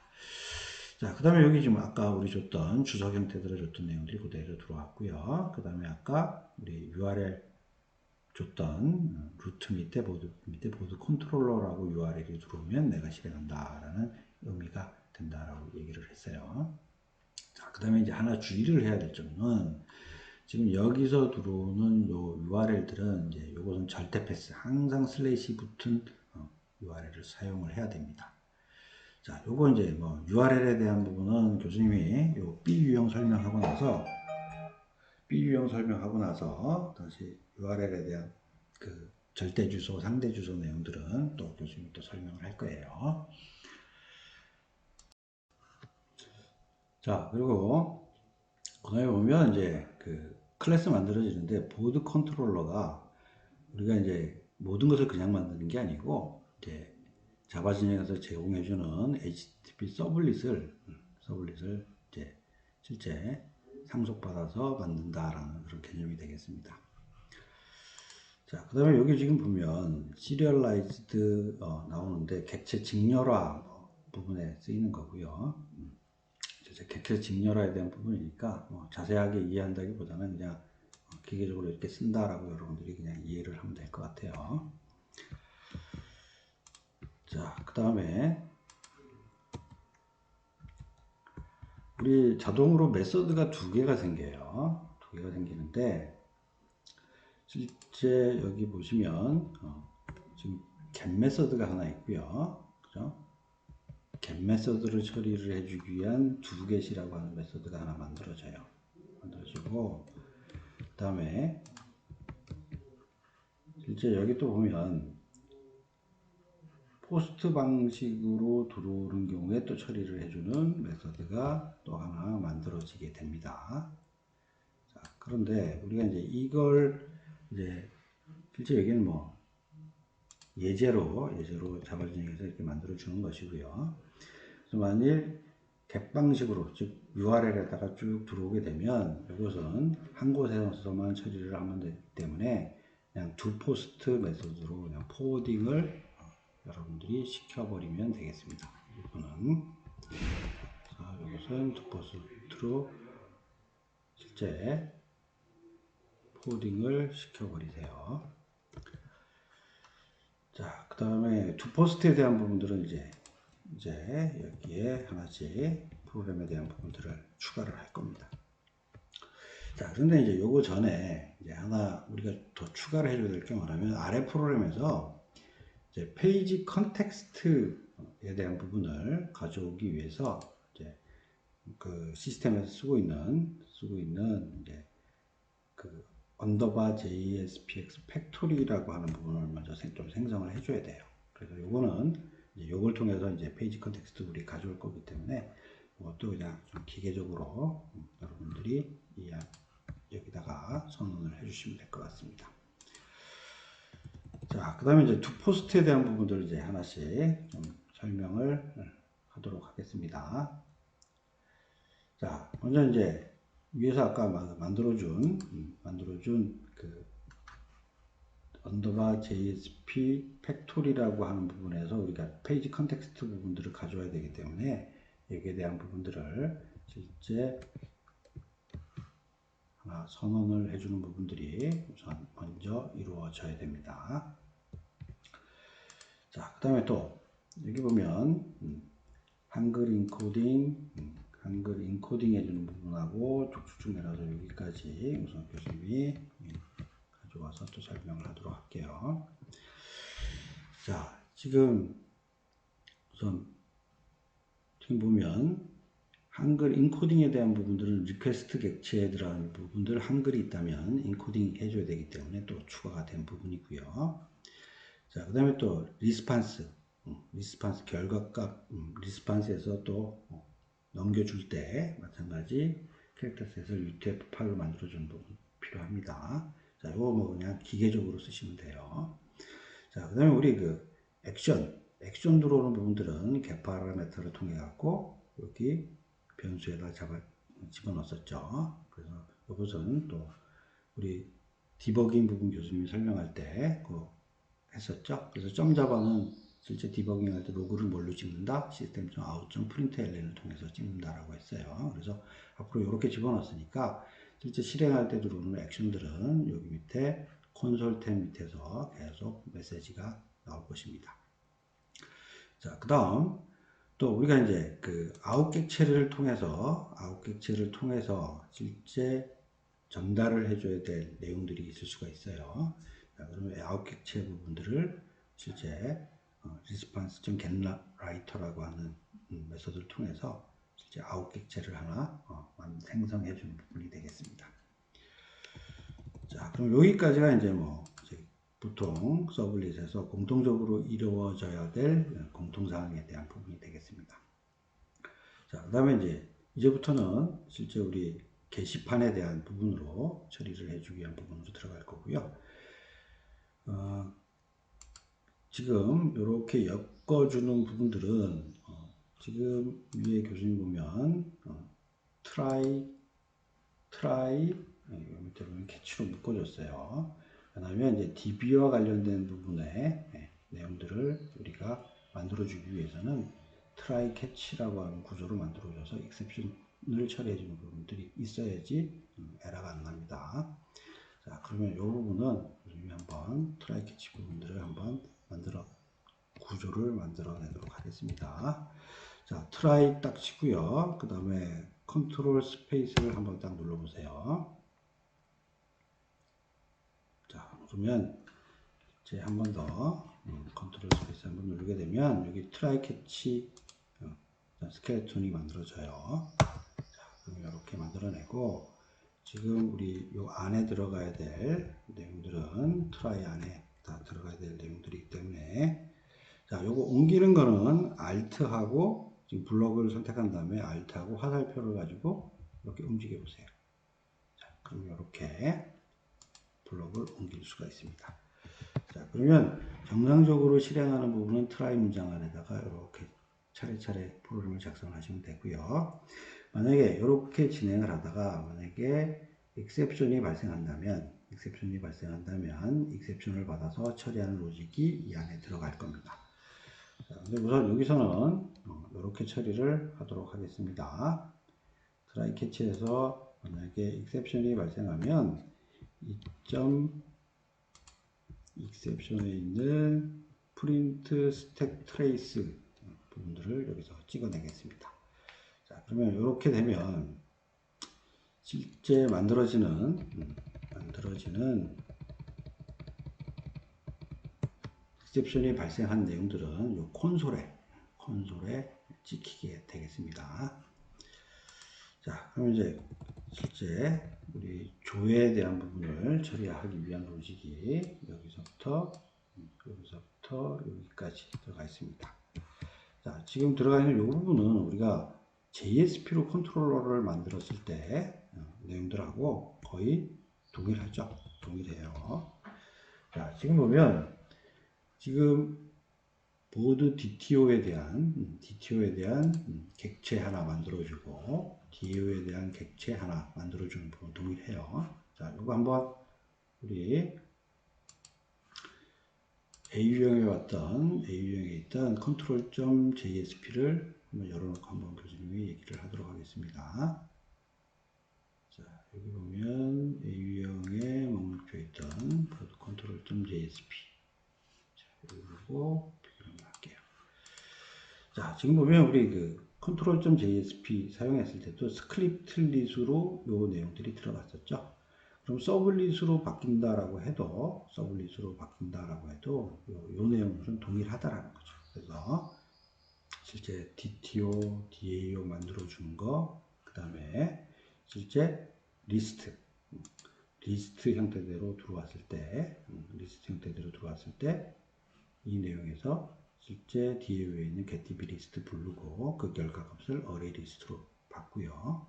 자, 그 다음에 여기 지금 아까 우리 줬던 주석 형태들을 줬던 내용들이 그대로 들어왔고요. 그 다음에 아까 우리 URL 줬던 루트 밑에 보드 컨트롤러라고 URL이 들어오면 내가 실행한다라는 의미가 된다라고 얘기를 했어요. 자, 그 다음에 이제 하나 주의를 해야 될 점은 지금 여기서 들어오는 요 URL들은 이제 요것은 절대 패스, 항상 슬래시 붙은 URL을 사용을 해야 됩니다. 자, 요거 이제 뭐 URL에 대한 부분은 교수님이 요 B 유형 설명하고 나서 다시 URL에 대한 그 절대 주소, 상대 주소 내용들은 또 교수님이 또 설명을 할 거예요. 자, 그리고 그 다음에 보면 이제 그 클래스 만들어지는데 보드 컨트롤러가 우리가 이제 모든 것을 그냥 만드는 게 아니고 이제 자바 진영에서 제공해주는 HTTP 서블릿을 이제 실제 상속받아서 만든다라는 그런 개념이 되겠습니다. 자, 그 다음에 여기 지금 보면 시리얼라이즈드 나오는데 객체 직렬화 부분에 쓰이는 거고요. 객체 직렬화에 대한 부분이니까 자세하게 이해한다기보다는 그냥 기계적으로 이렇게 쓴다라고 여러분들이 그냥 이해를 하면 될 것 같아요. 자, 그 다음에 우리 자동으로 메소드가 두 개가 생겨요. 두 개가 생기는데 실제 여기 보시면 지금 get 메소드가 하나 있고요. 그죠? get 메소드를 처리를 해주기 위한 doget이라고 하는 메소드가 하나 만들어지고 그 다음에 실제 여기 또 보면 포스트 방식으로 들어오는 경우에 또 처리를 해주는 메소드가 또 하나 만들어지게 됩니다. 자, 그런데 우리가 이제 이걸 이제 실제 여기는 뭐 예제로 자바 진영에서 이렇게 만들어 주는 것이고요. 그래서 만일 get 방식으로 즉 URL에다가 쭉 들어오게 되면 이것은 한 곳에서만 처리를 하면 되기 때문에 그냥 도포스트 메소드로 그냥 포워딩을 여러분들이 시켜버리면 되겠습니다. 이거는 자, 이것은 도포스트로 실제 포워딩을 시켜버리세요. 자, 그 다음에 도포스트에 대한 부분들은 이제 여기에 하나씩 프로그램에 대한 부분들을 추가를 할 겁니다. 자, 그런데 이제 요거 전에 이제 하나 우리가 더 추가를 해줘야 될 게 뭐냐면 아래 프로그램에서 이제 페이지 컨텍스트에 대한 부분을 가져오기 위해서 이제 그 시스템에서 쓰고 있는 이제 그 언더바 JSPX 팩토리라고 하는 부분을 먼저 좀 생성을 해줘야 돼요. 그래서 요거는 이제 요걸 통해서 이제 페이지 컨텍스트 우리 가져올 거기 때문에 그것도 그냥 좀 기계적으로 여러분들이 여기다가 선언을 해주시면 될 것 같습니다. 자, 그 다음에 이제 투포스트에 대한 부분들을 이제 하나씩 좀 설명을 하도록 하겠습니다. 자, 먼저 이제 위에서 아까 만들어준 그 언더바 JSP 팩토리라고 하는 부분에서 우리가 페이지 컨텍스트 부분들을 가져와야 되기 때문에 여기에 대한 부분들을 실제 하나 선언을 해주는 부분들이 우선 먼저 이루어져야 됩니다. 자, 그 다음에 또 여기 보면 한글 인코딩 해주는 부분하고 쭉쭉쭉 내려서 여기까지 우선 교수님이 가져와서 또 설명을 하도록 할게요. 자, 지금 우선 지금 보면 한글 인코딩에 대한 부분들은 리퀘스트 객체에 들어가는 부분들 한글이 있다면 인코딩 해줘야 되기 때문에 또 추가가 된 부분이고요. 자, 그 다음에 또 리스판스 결과값 리스판스에서 또 넘겨줄 때 마찬가지 캐릭터셋을 UTF 파일로 만들어주는 부분 필요합니다. 자, 이거 뭐 그냥 기계적으로 쓰시면 돼요. 자, 그 다음에 우리 그 액션 들어오는 부분들은 get 파라미터를 통해 갖고 여기 변수에다 집어넣었었죠. 그래서 이것은 또 우리 디버깅 부분 교수님이 설명할 때 했었죠. 그래서 점 잡아는 실제 디버깅 할 때 로그를 뭘로 찍는다? system.out.println을 통해서 찍는다라고 했어요. 그래서 앞으로 이렇게 집어넣었으니까 실제 실행할 때 들어오는 액션들은 여기 밑에 콘솔 탭 밑에서 계속 메시지가 나올 것입니다. 자, 그 다음 또 우리가 이제 그 아웃객체를 통해서 실제 전달을 해줘야 될 내용들이 있을 수가 있어요. 자, 그러면 아웃객체 부분들을 실제 response.getWriter라고 하는 메소드를 통해서 실제 아웃객체를 하나 생성해 주는 부분이 되겠습니다. 자, 그럼 여기까지가 이제 보통 서블릿에서 공통적으로 이루어져야 될 공통사항에 대한 부분이 되겠습니다. 자, 그 다음에 이제부터는 실제 우리 게시판에 대한 부분으로 처리를 해주기 위한 부분으로 들어갈 거고요. 지금 이렇게 엮어주는 부분들은 지금 위에 교수님 보면 try 밑에 보면 캐치로 묶어줬어요. 그 다음에 이제 DB와 관련된 부분의 내용들을 우리가 만들어주기 위해서는 try catch라고 하는 구조를 만들어줘서 exception을 처리해주는 부분들이 있어야지 에러가 안 납니다. 자, 그러면 이 부분은 우리 한번 try catch 부분들을 한번 구조를 만들어내도록 하겠습니다. 자, try 딱 치고요. 그 다음에 컨트롤 스페이스를 한번 딱 눌러보세요. 자, 그러면 이제 한 번 더 컨트롤 스페이스 한번 누르게 되면 여기 트라이 캐치 스켈레톤이 만들어져요. 자, 그럼 이렇게 만들어내고 지금 우리 요 안에 들어가야 될 내용들은 트라이 안에 다 들어가야 될 내용들이기 때문에 자, 요거 옮기는 거는 Alt하고 지금 블럭을 선택한 다음에 Alt하고 화살표를 가지고 이렇게 움직여 보세요. 자, 그럼 이렇게 블럭을 옮길 수가 있습니다. 자, 그러면 정상적으로 실행하는 부분은 트라이 문장 안에다가 이렇게 차례차례 프로그램을 작성하시면 되고요. 만약에 이렇게 진행을 하다가 만약에 exception이 발생한다면 exception을 받아서 처리하는 로직이 이 안에 들어갈 겁니다. 자, 근데 우선 여기서는 이렇게 처리를 하도록 하겠습니다. 트라이 캐치에서 만약에 exception이 발생하면 exception에 있는 print stack trace 부분들을 여기서 찍어내겠습니다. 자, 그러면 이렇게 되면 실제 만들어지는 exception이 발생한 내용들은 이 콘솔에 찍히게 되겠습니다. 자, 그럼 이제 실제 우리 조회에 대한 부분을 처리하기 위한 로직이 여기서부터 여기까지 들어가 있습니다. 자, 지금 들어가 있는 이 부분은 우리가 JSP로 컨트롤러를 만들었을 때 내용들하고 거의 동일해요. 자, 지금 보면 지금 보드 DTO에 대한 객체 하나 만들어주고 DAO에 대한 객체 하나 만들어주는 부분 동일해요. 자, 이거 한번 우리 AU형에 있던 control.jsp를 한번 열어놓고 한번 교수님이 얘기를 하도록 하겠습니다. 자, 여기 보면 AU형에 목록표에 있던 control.jsp. 자, 여기 보고 비교를 할게요. 자, 지금 보면 우리 그 control.jsp 사용했을 때도 스크립트릿으로 요 내용들이 들어갔었죠. 그럼 서블릿으로 바뀐다라고 해도 요 내용들은 동일하다라는 거죠. 그래서 실제 DTO, DAO 만들어 주는 거, 그 다음에 실제 리스트 형태대로 들어왔을 때 이 내용에서 실제 DAO에 있는 getDB 리스트 부르고 그 결과값을 array 리스트로 받고요.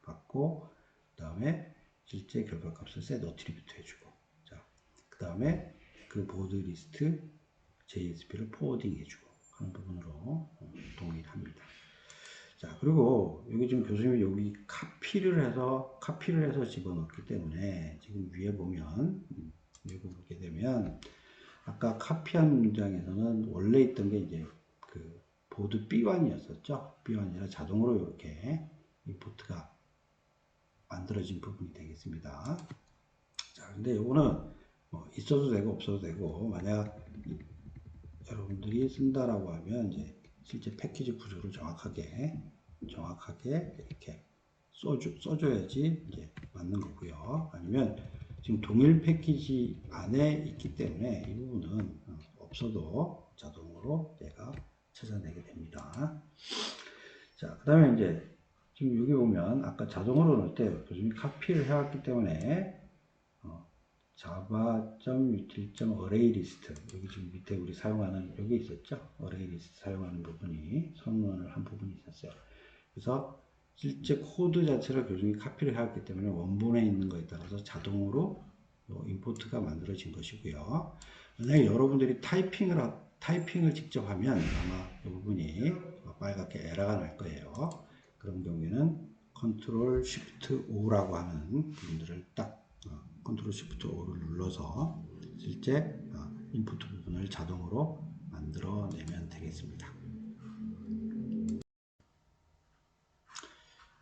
받고 그 다음에 실제 결과값을 set attribute 해주고 자, 그 다음에 그 보드 리스트 JSP를 포워딩 해주고 하는 부분으로 동일합니다. 자, 그리고 여기 지금 교수님이 여기 카피를 해서 집어넣기 때문에 지금 위에 보면 이거 보게 되면 아까 카피한 문장에서는 원래 있던 게 이제 그 보드 B1이었었죠. B1이라 자동으로 이렇게 임포트가 만들어진 부분이 되겠습니다. 자, 근데 이거는 뭐 있어도 되고 없어도 되고, 만약 여러분들이 쓴다라고 하면 이제 실제 패키지 구조를 정확하게 이렇게 써줘야지 이제 맞는 거고요. 아니면 지금 동일 패키지 안에 있기 때문에 이 부분은 없어도 자동으로 얘가 찾아내게 됩니다. 자, 그 다음에 이제 지금 여기 보면 아까 자동으로 넣을 때 교수님이 카피를 해왔기 때문에 java.util.arraylist 여기 지금 밑에 우리 사용하는 여기 있었죠. arraylist 사용하는 부분이 선언을 한 부분이 있었어요. 그래서 실제 코드 자체를 교수님이 카피를 해왔기 때문에 원본에 있는 거에 따라서 자동으로 임포트가 만들어진 것이고요. 만약에 여러분들이 타이핑을 직접 하면 아마 이 부분이 빨갛게 에러가 날 거예요. 그런 경우에는 컨트롤 쉬프트 O라고 하는 부분들을 딱 컨트롤 쉬프트 O를 눌러서 실제 인풋 부분을 자동으로 만들어내면 되겠습니다.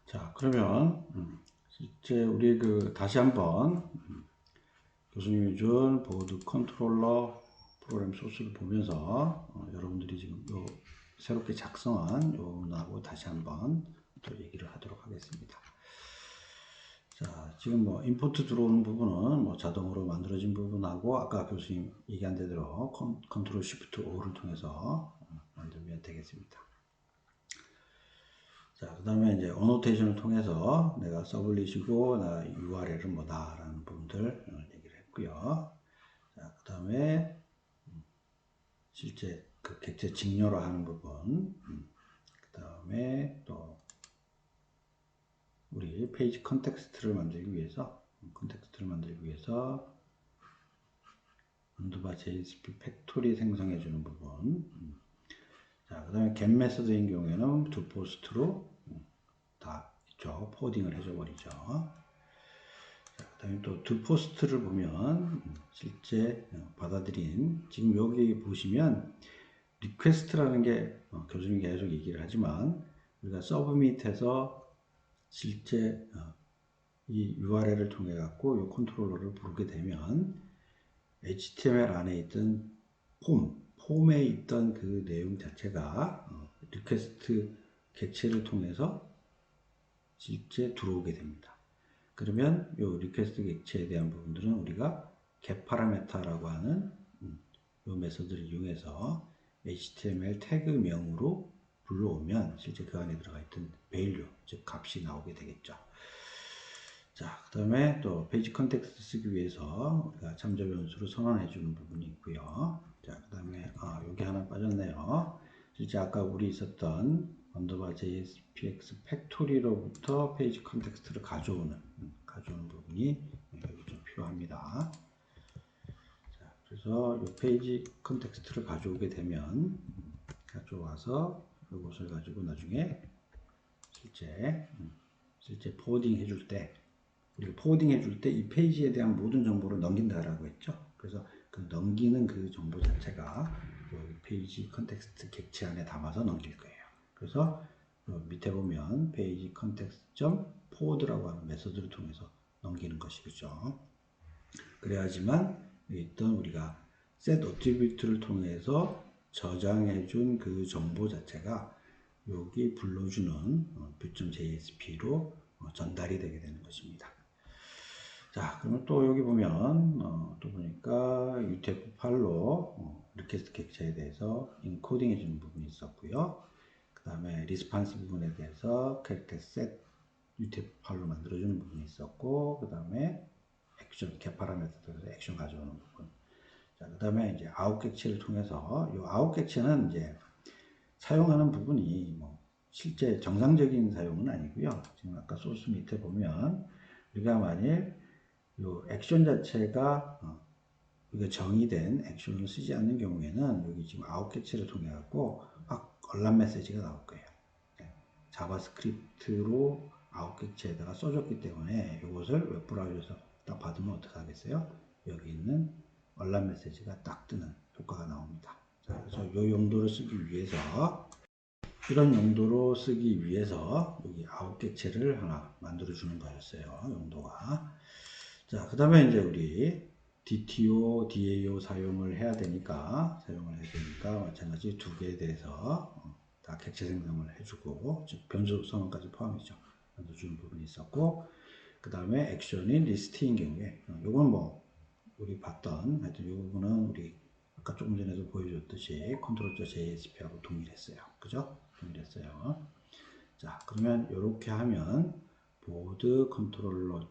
자, 그러면 실제 우리 다시 한번 교수님이 준 보드 컨트롤러 프로그램 소스를 보면서 여러분들이 지금 요 새롭게 작성한 요하고 다시 한번 또 얘기를 하도록 하겠습니다. 자, 지금 뭐 임포트 들어오는 부분은 뭐 자동으로 만들어진 부분하고 아까 교수님 얘기한 대로 컨트롤 쉬프트 O를 통해서 만들면 되겠습니다. 자, 그 다음에 이제 어노테이션을 통해서 내가 서블릿이고 나 URL은 뭐다라는 부분들 얘기를 했고요. 자, 그 다음에 실제 그 객체 직렬화 하는 부분, 그 다음에 또 우리 페이지 컨텍스트를 만들기 위해서 언더바 JSP 팩토리 생성해 주는 부분. 자, 그 다음에 get 메서드인 경우에는 두 포스트로 다 있죠. 포워딩을 해줘 버리죠. 자, 그 다음에 또 두 포스트를 보면 실제 받아들인 지금 여기 보시면 리퀘스트라는 게 교수님이 계속 얘기를 하지만 우리가 서브밋에서 실제 이 URL을 통해 갖고 이 컨트롤러를 부르게 되면 HTML 안에 있던 폼에 있던 그 내용 자체가 리퀘스트 객체를 통해서 실제 들어오게 됩니다. 그러면 이 리퀘스트 객체에 대한 부분들은 우리가 getParameter라고 하는 이 메소드를 이용해서 HTML 태그명으로 불러오면 실제 그 안에 들어가 있던 value, 즉 값이 나오게 되겠죠. 자, 그 다음에 또 페이지 컨텍스트 쓰기 위해서 우리가 참조 변수를 선언해 주는 부분이 있고요. 자, 그 다음에 여기 하나 빠졌네요. 실제 아까 우리 있었던 언더바 JSPX 팩토리로부터 페이지 컨텍스트를 가져오는 부분이 여기 좀 필요합니다. 자, 그래서 이 페이지 컨텍스트를 가져오게 되면 가져와서 이것을 가지고 나중에 실제 포워딩 해줄 때 우리가 포워딩 해줄 때 이 페이지에 대한 모든 정보를 넘긴다라고 했죠. 그래서 그 넘기는 그 정보 자체가 이 페이지 컨텍스트 객체 안에 담아서 넘길 거예요. 그래서 밑에 보면 페이지 컨텍스트.forward라고 하는 메소드를 통해서 넘기는 것이죠. 그래야지만 있던 우리가 set attribute를 통해서 저장해 준 그 정보 자체가 여기 불러주는 view.jsp로 전달이 되게 되는 것입니다. 자, 그러면 또 여기 보면 또 보니까 UTF-8로 리퀘스트 객체에 대해서 인코딩 해주는 부분이 있었고요. 그 다음에 리스판스 부분에 대해서 캐릭터 셋 UTF-8로 만들어주는 부분이 있었고, 그 다음에 액션, getParameter에서 액션 가져오는 부분. 자, 그 다음에 이제 아웃 객체를 통해서 이 아웃 객체는 이제 사용하는 부분이 뭐 실제 정상적인 사용은 아니고요. 지금 아까 소스 밑에 보면 우리가 만일 이 액션 자체가 우리가 정의된 액션을 쓰지 않는 경우에는 여기 지금 아웃캐치를 통해 갖고 확 얼람 메시지가 나올 거예요. 자바스크립트로 아웃캐치에다가 써줬기 때문에 이것을 웹브라우저에서 딱 받으면 어떻게 하겠어요? 여기 있는 얼람 메시지가 딱 뜨는 효과가 나옵니다. 자, 그래서 이 용도를 쓰기 위해서 이런 용도로 쓰기 위해서 여기 아웃캐치를 하나 만들어 주는 거였어요. 용도가. 자, 그 다음에 이제 우리 DTO, DAO 사용을 해야 되니까 마찬가지 두 개에 대해서 다 객체 생성을 해주고 즉 변수 선언까지 포함이죠. 만들어주는 부분이 있었고 그 다음에 액션인 리스트인 경우에 요건 뭐 우리 봤던 하여튼 이 부분은 우리 아까 조금 전에도 보여줬듯이 컨트롤.jsp하고 동일했어요. 그죠? 동일했어요. 자, 그러면 이렇게 하면 보드 컨트롤러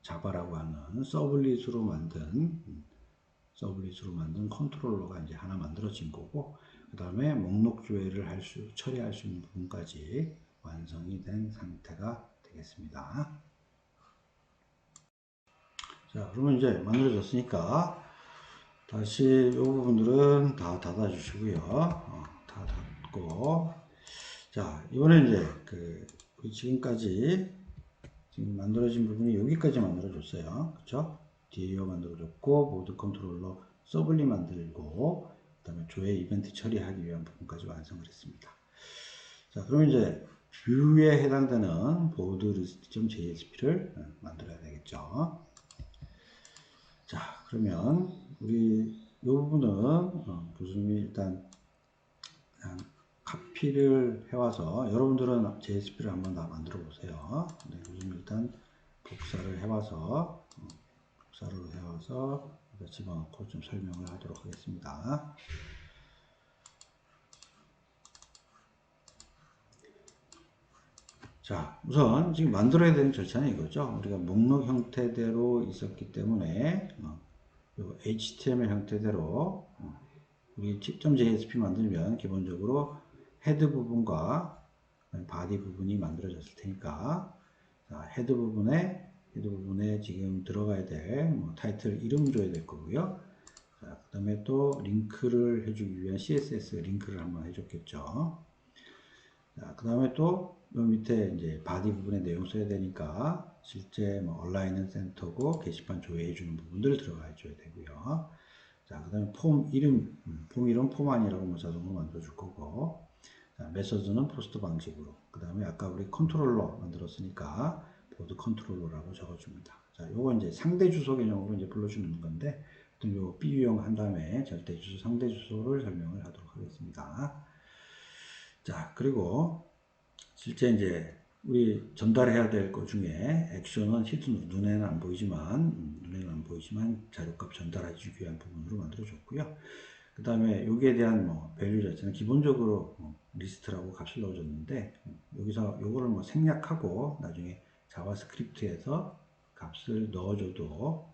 자바라고 하는 서블릿으로 만든 컨트롤러가 이제 하나 만들어진 거고, 그 다음에 목록 조회를 처리할 수 있는 부분까지 완성이 된 상태가 되겠습니다. 자, 그러면 이제 만들어졌으니까 다시 이 부분들은 다 닫아주시고요. 다 닫고, 자, 이번에 이제 지금까지 지금 만들어진 부분이 여기까지 만들어졌어요. 그쵸? DAO 만들어졌고, 보드 컨트롤러 서블리 만들고, 그 다음에 조회 이벤트 처리하기 위한 부분까지 완성을 했습니다. 자, 그럼 이제 뷰에 해당되는 보드 리스트.jsp를 만들어야 되겠죠. 자, 그러면 우리 이 부분은 교수님이 일단 카피를 해와서 여러분들은 JSP를 한번 다 만들어 보세요. 네, 요즘 일단 복사를 해와서 집어넣고 좀 설명을 하도록 하겠습니다. 자, 우선 지금 만들어야 되는 절차는 이거죠. 우리가 목록 형태대로 있었기 때문에 HTML 형태대로 우리 .jsp 만들면 기본적으로 헤드 부분과 바디 부분이 만들어졌을 테니까 자, 헤드 부분에 지금 들어가야 될 타이틀 이름 줘야 될 거고요. 자, 그 다음에 또 링크를 해주기 위한 CSS 링크를 한번 해줬겠죠. 자, 그 다음에 또 밑에 이제 바디 부분에 내용 써야 되니까 실제 얼라인은 센터고 게시판 조회해주는 부분들 들어가 줘야 되고요. 자, 그 다음에 폼 이름 폼안이라고 자동으로 만들어줄 거고, 자, 메서드는 포스트 방식으로, 그 다음에 아까 우리 컨트롤러 만들었으니까 보드 컨트롤러라고 적어줍니다. 자, 요거 이제 상대 주소 개념으로 이제 불러주는 건데, 요 B 유형 한 다음에 절대 주소, 상대 주소를 설명을 하도록 하겠습니다. 자, 그리고 실제 이제 우리 전달해야 될 것 중에 액션은 히든 눈에는 안 보이지만 자료값 전달해주기 위한 부분으로 만들어줬고요. 그 다음에 여기에 대한 밸류 자체는 기본적으로 리스트라고 값을 넣어줬는데 여기서 요거를 생략하고 나중에 자바스크립트에서 값을 넣어줘도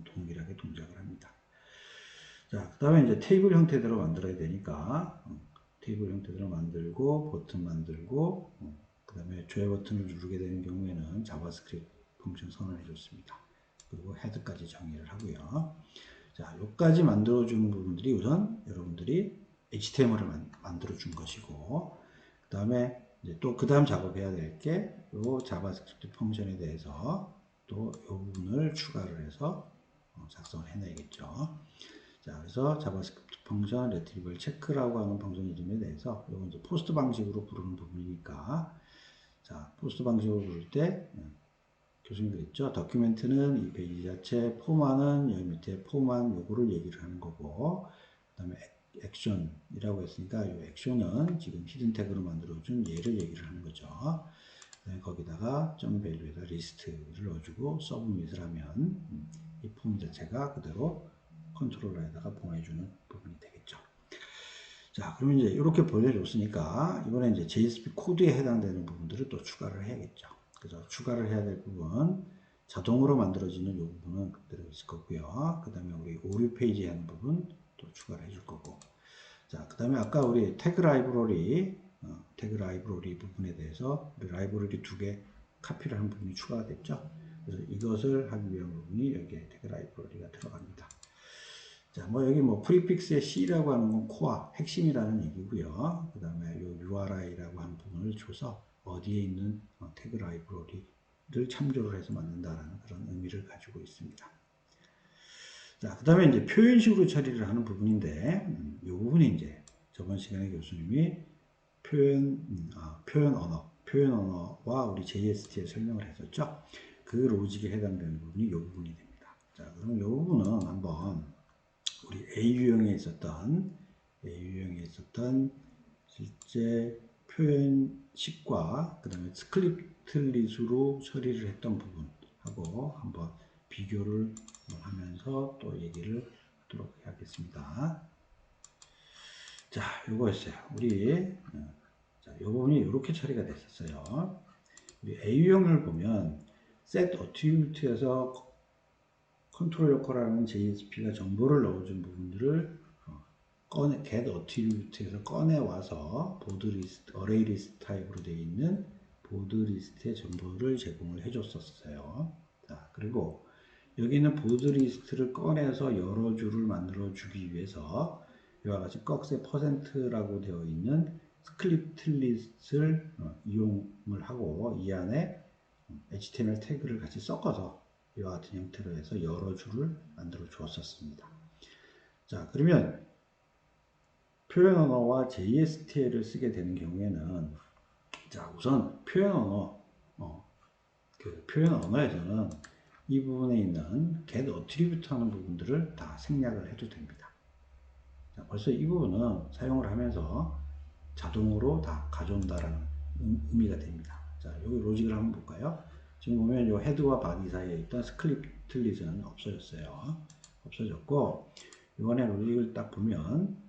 동일하게 동작을 합니다. 자, 그 다음에 이제 테이블 형태대로 만들어야 되니까 테이블 형태대로 만들고 버튼 만들고 그 다음에 조회 버튼을 누르게 되는 경우에는 자바스크립트 펑션 선언해 줬습니다. 그리고 헤드까지 정의를 하고요. 자, 여기까지 만들어주는 부분들이 우선 여러분들이 HTML을 만들어 준 것이고, 그 다음에 이제 또 그 다음 작업해야 될 게 요 자바스크립트 펑션에 대해서 또 이 부분을 추가를 해서 작성을 해내야겠죠. 자, 그래서 자바스크립트 펑션 retrieval check라고 하는 펑션 이름에 대해서 이건 이제 포스트 방식으로 부르는 부분이니까, 자, 포스트 방식으로 부를 때 교수님 그랬죠. 더큐멘트는 이 페이지 자체, 폼안은 여기 밑에 폼안 요거를 얘기를 하는 거고, 그 다음에 액션이라고 했으니까 이 액션은 지금 히든 태그로 만들어준 얘를 얘기를 하는 거죠. 거기다가 점 밸류에다 리스트를 넣어주고 서브밋을 하면 이 폼 자체가 그대로 컨트롤러에다가 보내주는 부분이 되겠죠. 자, 그러면 이제 이렇게 보여줬으니까 이번에 이제 JSP 코드에 해당되는 부분들을 또 추가를 해야겠죠. 그래서 추가를 해야 될 부분, 자동으로 만들어지는 이 부분은 그대로 있을 거고요. 그 다음에 우리 오류 페이지에 하는 부분 또 추가를 해줄 거고. 자, 그 다음에 아까 우리 태그 라이브러리 부분에 대해서 우리 라이브러리 두 개 카피를 한 부분이 추가가 됐죠. 그래서 이것을 하기 위한 부분이 여기에 태그 라이브러리가 들어갑니다. 자, 뭐 여기 뭐 프리픽스의 C라고 하는 건 코어, 핵심이라는 얘기고요. 그 다음에 요 URI라고 하는 부분을 줘서 어디에 있는 태그 라이브러리를 참조를 해서 만든다라는 그런 의미를 가지고 있습니다. 자, 그 다음에 이제 표현식으로 처리를 하는 부분인데, 이 부분이 이제 저번 시간에 교수님이 표현 언어와 우리 JST에 설명을 했었죠. 그 로직에 해당되는 부분이 이 부분이 됩니다. 자, 그럼 이 부분은 한번 우리 A 유형에 있었던 실제 표현식과 그 다음에 스크립트릿으로 처리를 했던 부분하고 한번 비교를 하면서 또 얘기를 하도록 하겠습니다. 자, 요거였어요. 자, 요 부분이 이렇게 처리가 됐었어요. 우리 A 유형을 보면 set attribute에서 컨트롤 역할하는 JSP가 정보를 넣어준 부분들을 get attribute에서 꺼내와서 보드 리스트, 어레이 리스트 타입으로 되어 있는 보드 리스트의 정보를 제공을 해줬었어요. 자, 그리고 여기 있는 보드 리스트를 꺼내서 여러 줄을 만들어 주기 위해서 이와 같이 꺽쇠 %라고 되어 있는 스크립트릿을 이용을 하고 이 안에 HTML 태그를 같이 섞어서 이와 같은 형태로 해서 여러 줄을 만들어 주었었습니다. 자, 그러면 표현 언어와 JSTL을 쓰게 되는 경우에는 자, 우선 표현 언어에서는 이 부분에 있는 get attribute 하는 부분들을 다 생략을 해도 됩니다. 자, 벌써 이 부분은 사용을 하면서 자동으로 다 가져온다라는 의미가 됩니다. 자, 여기 로직을 한번 볼까요? 지금 보면 이 헤드와 바디 사이에 있던 스크립트릿은 없어졌어요. 없어졌고, 이번에 로직을 딱 보면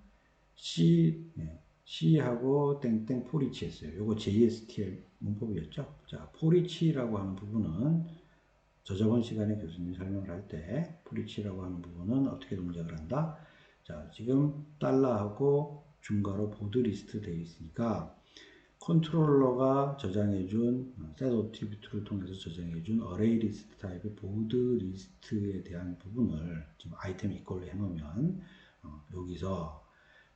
C하고 땡땡 포리치 했어요. 요거 JSTL 문법이었죠. 자, 포리치라고 하는 부분은 저번 시간에 교수님이 설명을 할 때 포리치라고 하는 부분은 어떻게 동작을 한다? 자, 지금 달러하고 중괄호 보드 리스트 되어 있으니까 컨트롤러가 저장해준 set attribute를 통해서 저장해준 array list 타입의 보드 리스트에 대한 부분을 지금 아이템 이퀄로 해놓으면 여기서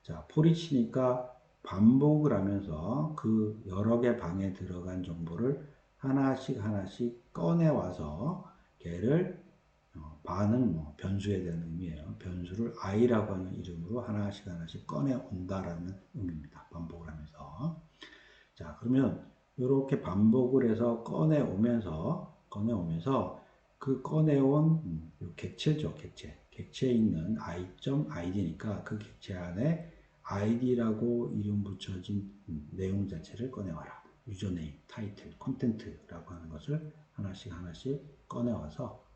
자, 포리치니까 반복을 하면서 그 여러 개 방에 들어간 정보를 하나씩 꺼내와서 걔를 반은 뭐 변수에 대한 의미예요. 변수를 i라고 하는 이름으로 하나씩 꺼내온다라는 의미입니다. 반복을 하면서. 자, 그러면 이렇게 반복을 해서 꺼내오면서 그 꺼내온 객체죠, 객체에 있는 i.id니까 그 객체 안에 id라고 이름 붙여진 내용 자체를 꺼내와라. 유저네임, 타이틀, 콘텐트라고 하는 것을 하나씩 꺼내와서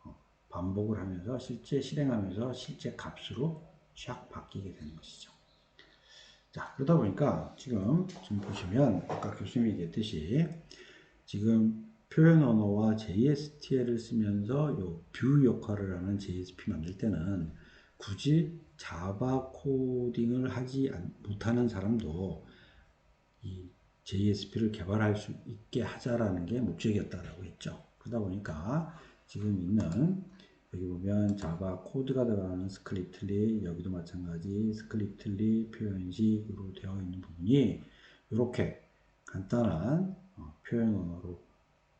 반복을 하면서 실제 실행하면서 실제 값으로 쫙 바뀌게 되는 것이죠. 자, 그러다 보니까 지금 보시면 아까 교수님이 얘기했듯이 지금 표현 언어와 JSTL을 쓰면서 요 뷰 역할을 하는 JSP 만들 때는 굳이 자바 코딩을 못하는 사람도 이 JSP를 개발할 수 있게 하자라는 게 목적이었다라고 했죠. 그러다 보니까 지금 있는 여기 보면 자바 코드가 들어가는 스크립트릿, 여기도 마찬가지 스크립트릿 표현식으로 되어 있는 부분이 이렇게 간단한 표현 언어로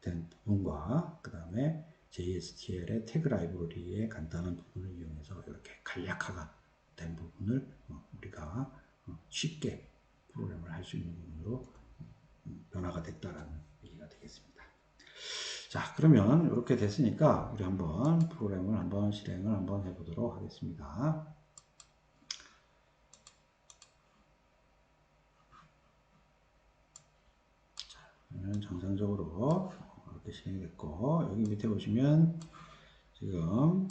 된 부분과 그 다음에 JSTL의 태그 라이브러리의 간단한 부분을 이용해서 이렇게 간략화가 된 부분을 우리가 쉽게 프로그램을 할 수 있는 부분으로 변화가 됐다라는 얘기가 되겠습니다. 자, 그러면 이렇게 됐으니까 우리 한번 프로그램을 한번 실행을 한번 해보도록 하겠습니다. 자, 그러면 정상적으로 이렇게 실행이 됐고 여기 밑에 보시면 지금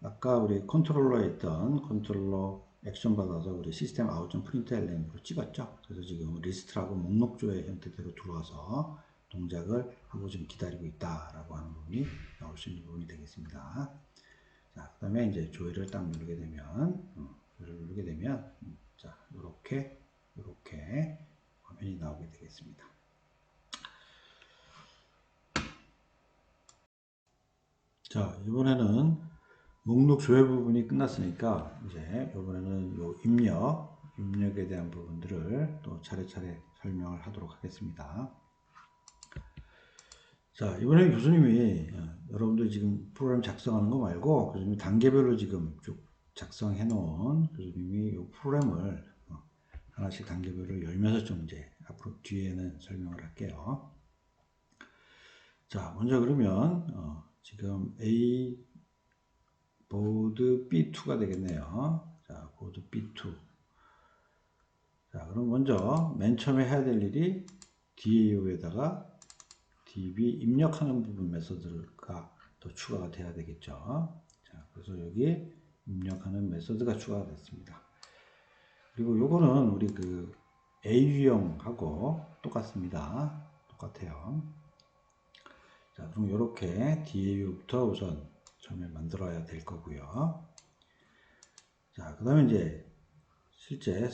아까 우리 컨트롤러에 있던 컨트롤러 액션 받아서 우리 시스템 out.println으로 찍었죠. 그래서 지금 리스트라고 목록조의 형태대로 들어와서 동작을 하고 지금 기다리고 있다라고 하는 부분이 나올 수 있는 부분이 되겠습니다. 자, 그 다음에 이제 조회를 딱 누르게 되면, 자, 이렇게 화면이 나오게 되겠습니다. 자, 이번에는 목록 조회 부분이 끝났으니까 이제 이번에는 요 입력에 대한 부분들을 또 차례차례 설명을 하도록 하겠습니다. 자, 이번에 교수님이 여러분들 지금 프로그램 작성하는 거 말고 교수님이 단계별로 지금 쭉 작성해 놓은 교수님이 이 프로그램을 하나씩 단계별로 열면서 좀 이제 앞으로 뒤에는 설명을 할게요. 자, 먼저 그러면 지금 보드 B2가 되겠네요. 자, 보드 B2. 자, 그럼 먼저 맨 처음에 해야 될 일이 DAO에다가 DB 입력하는 부분 메소드가 또 추가가 돼야 되겠죠. 자, 그래서 여기 입력하는 메소드가 추가가 됐습니다. 그리고 요거는 우리 그 A 유형하고 똑같습니다. 똑같아요. 자, 그럼 이렇게 DAU부터 우선 처음에 만들어야 될 거고요. 자, 그 다음에 이제 실제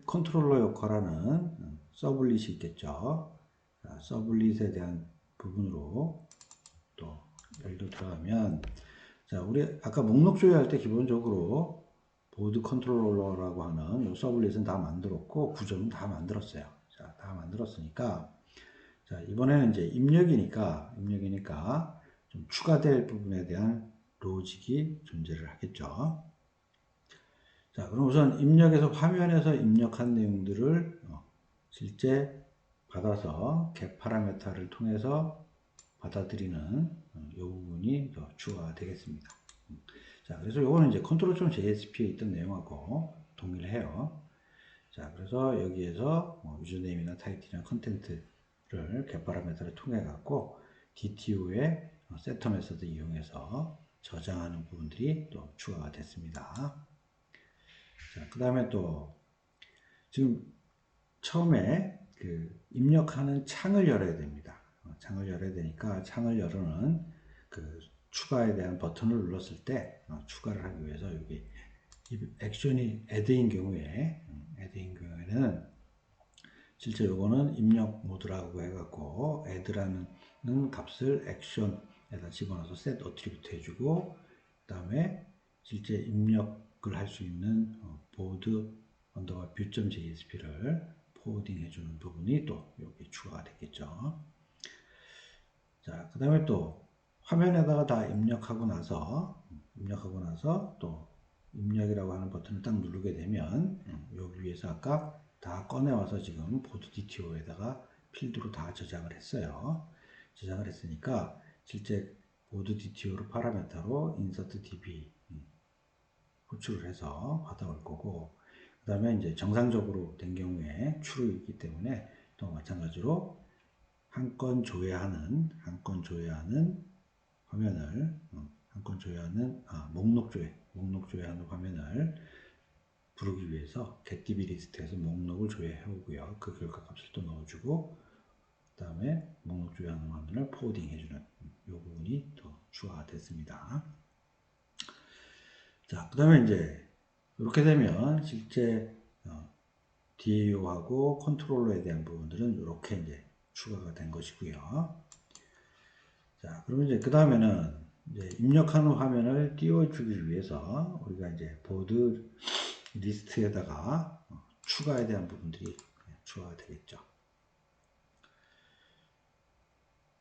컨트롤러 역할하는 서블릿이 있겠죠. 자, 서블릿에 대한 부분으로 또 예를 들어 들어가면, 자, 우리 아까 목록 조회할 때 기본적으로 보드 컨트롤러라고 하는 서블릿은 다 만들었고 구조는 다 만들었어요. 자, 다 만들었으니까, 자, 이번에는 이제 입력이니까 좀 추가될 부분에 대한 로직이 존재를 하겠죠. 자, 그럼 우선 입력에서 화면에서 입력한 내용들을 실제 받아서 get 파라메터를 통해서 받아들이는 이 부분이 더 추가가 되겠습니다. 자, 그래서 요거는 이제 control.jsp에 있던 내용하고 동일을 해요. 자, 그래서 여기에서 유저네임이나 타이틀이나 컨텐츠를 get 파라메터를 통해 갖고 DTO의 세터 메서드 이용해서 저장하는 부분들이 또 추가가 됐습니다. 자, 그 다음에 또 지금 처음에 그 입력하는 창을 열어야 됩니다. 창을 열어야 되니까 창을 열어는 그 추가에 대한 버튼을 눌렀을 때 추가를 하기 위해서 여기 액션이 add인 경우에는 실제 요거는 입력 모드라고 해갖고 add라는 값을 액션에다 집어넣어서 set attribute 해주고 그 다음에 실제 입력을 할 수 있는 보드 언더바 뷰.jsp를 포워딩 해주는 부분이 또 여기 추가가 되겠죠. 자, 그 다음에 또 화면에다가 다 입력하고 나서 또 입력이라고 하는 버튼을 딱 누르게 되면 여기 위에서 아까 다 꺼내와서 지금 보드 DTO에다가 필드로 다 저장을 했어요. 저장을 했으니까 실제 보드 DTO로 파라메터로 insert db 호출을 해서 받아올 거고, 그 다음에 이제 정상적으로 된 경우에 true이기 때문에 또 마찬가지로 한 건 조회하는 화면을 목록 조회하는 화면을 부르기 위해서 getDB 리스트에서 목록을 조회해 오고요. 그 결과 값을 또 넣어주고, 그 다음에 목록 조회하는 화면을 포워딩 해주는 이 부분이 더 추가가 됐습니다. 자, 그 다음에 이제 이렇게 되면 실제 DAO하고 컨트롤러에 대한 부분들은 이렇게 이제 추가가 된 것이고요. 자, 그러면 이제 그 다음에는 이제 입력하는 화면을 띄워주기 위해서 우리가 이제 보드 리스트에다가 추가에 대한 부분들이 추가가 되겠죠.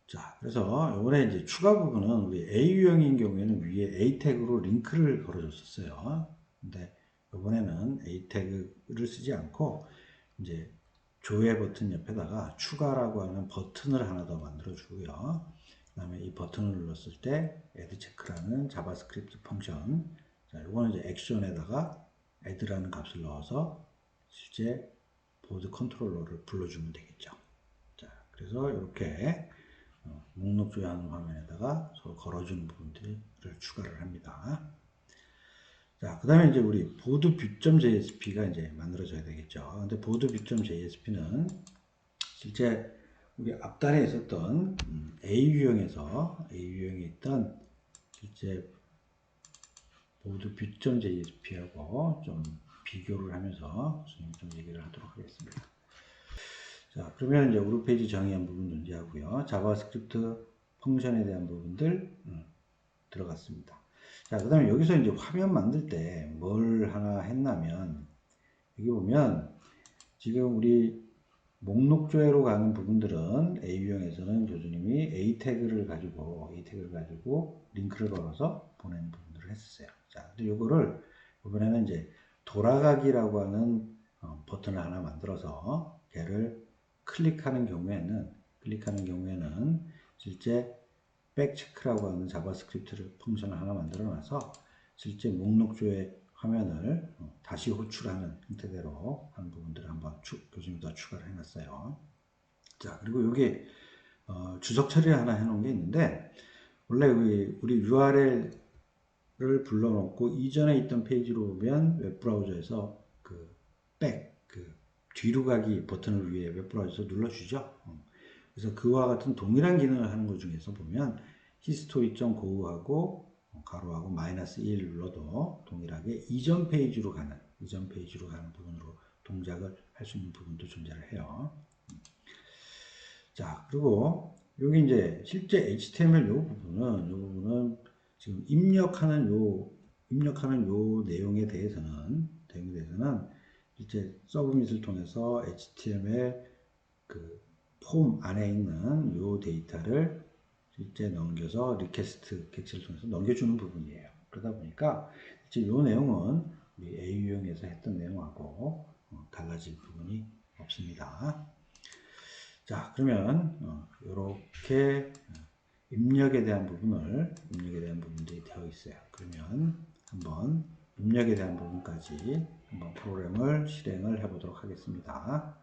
자, 그래서 이번에 이제 추가 부분은 우리 A 유형인 경우에는 위에 A 태그로 링크를 걸어줬었어요. 근데 이번에는 A 태그를 쓰지 않고 이제 조회 버튼 옆에다가 추가라고 하는 버튼을 하나 더 만들어 주고요. 그 다음에 이 버튼을 눌렀을 때 add check라는 자바스크립트 펑션, 자, 이거는 이제 액션에다가 add라는 값을 넣어서 실제 보드 컨트롤러를 불러주면 되겠죠. 자, 그래서 이렇게 목록 조회하는 화면에다가 서로 걸어주는 부분들을 추가를 합니다. 자, 그 다음에 이제 우리 보드 뷰.jsp가 이제 만들어져야 되겠죠. 근데 보드 뷰.jsp는 실제 우리 앞단에 있었던 A 유형에 있던 실제 보드 뷰.jsp하고 좀 비교를 하면서 좀 얘기를 하도록 하겠습니다. 자, 그러면 이제 우루 페이지 정의한 부분 존재하고요. 자바스크립트 펑션에 대한 부분들, 들어갔습니다. 자, 그 다음에 여기서 이제 화면 만들 때 뭘 하나 했냐면, 여기 보면 지금 우리 목록 조회로 가는 부분들은 A 유형에서는 교수님이 A 태그를 가지고 링크를 걸어서 보내는 부분들을 했었어요. 자, 근데 요거를 이번에는 이제 돌아가기라고 하는 버튼을 하나 만들어서 걔를 클릭하는 경우에는 실제 백체크라고 하는 자바스크립트를 펑션을 하나 만들어 놔서 실제 목록 조회 화면을 다시 호출하는 형태대로 한 부분들을 한번 교수님이 더 추가를 해놨어요. 자, 그리고 여기 주석 처리를 하나 해놓은 게 있는데, 원래 우리 URL을 불러놓고 이전에 있던 페이지로 보면 웹브라우저에서 뒤로 가기 버튼을 위해 웹브라우저에서 눌러주죠. 그래서 그와 같은 동일한 기능을 하는 것 중에서 보면 history.go하고 가로하고 -1 눌러도 동일하게 이전 페이지로 가는 부분으로 동작을 할 수 있는 부분도 존재를 해요. 자, 그리고 여기 이제 실제 HTML 요 부분은 지금 입력하는 요 내용에 대해서는 실제 서브밋을 통해서 HTML 폼 안에 있는 요 데이터를 실제 넘겨서 리퀘스트 객체를 통해서 넘겨주는 부분이에요. 그러다 보니까 실제 요 내용은 우리 A 유형에서 했던 내용하고 달라질 부분이 없습니다. 자, 그러면 이렇게 입력에 대한 부분들이 되어 있어요. 그러면 한번 입력에 대한 부분까지 한번 프로그램을 실행을 해보도록 하겠습니다.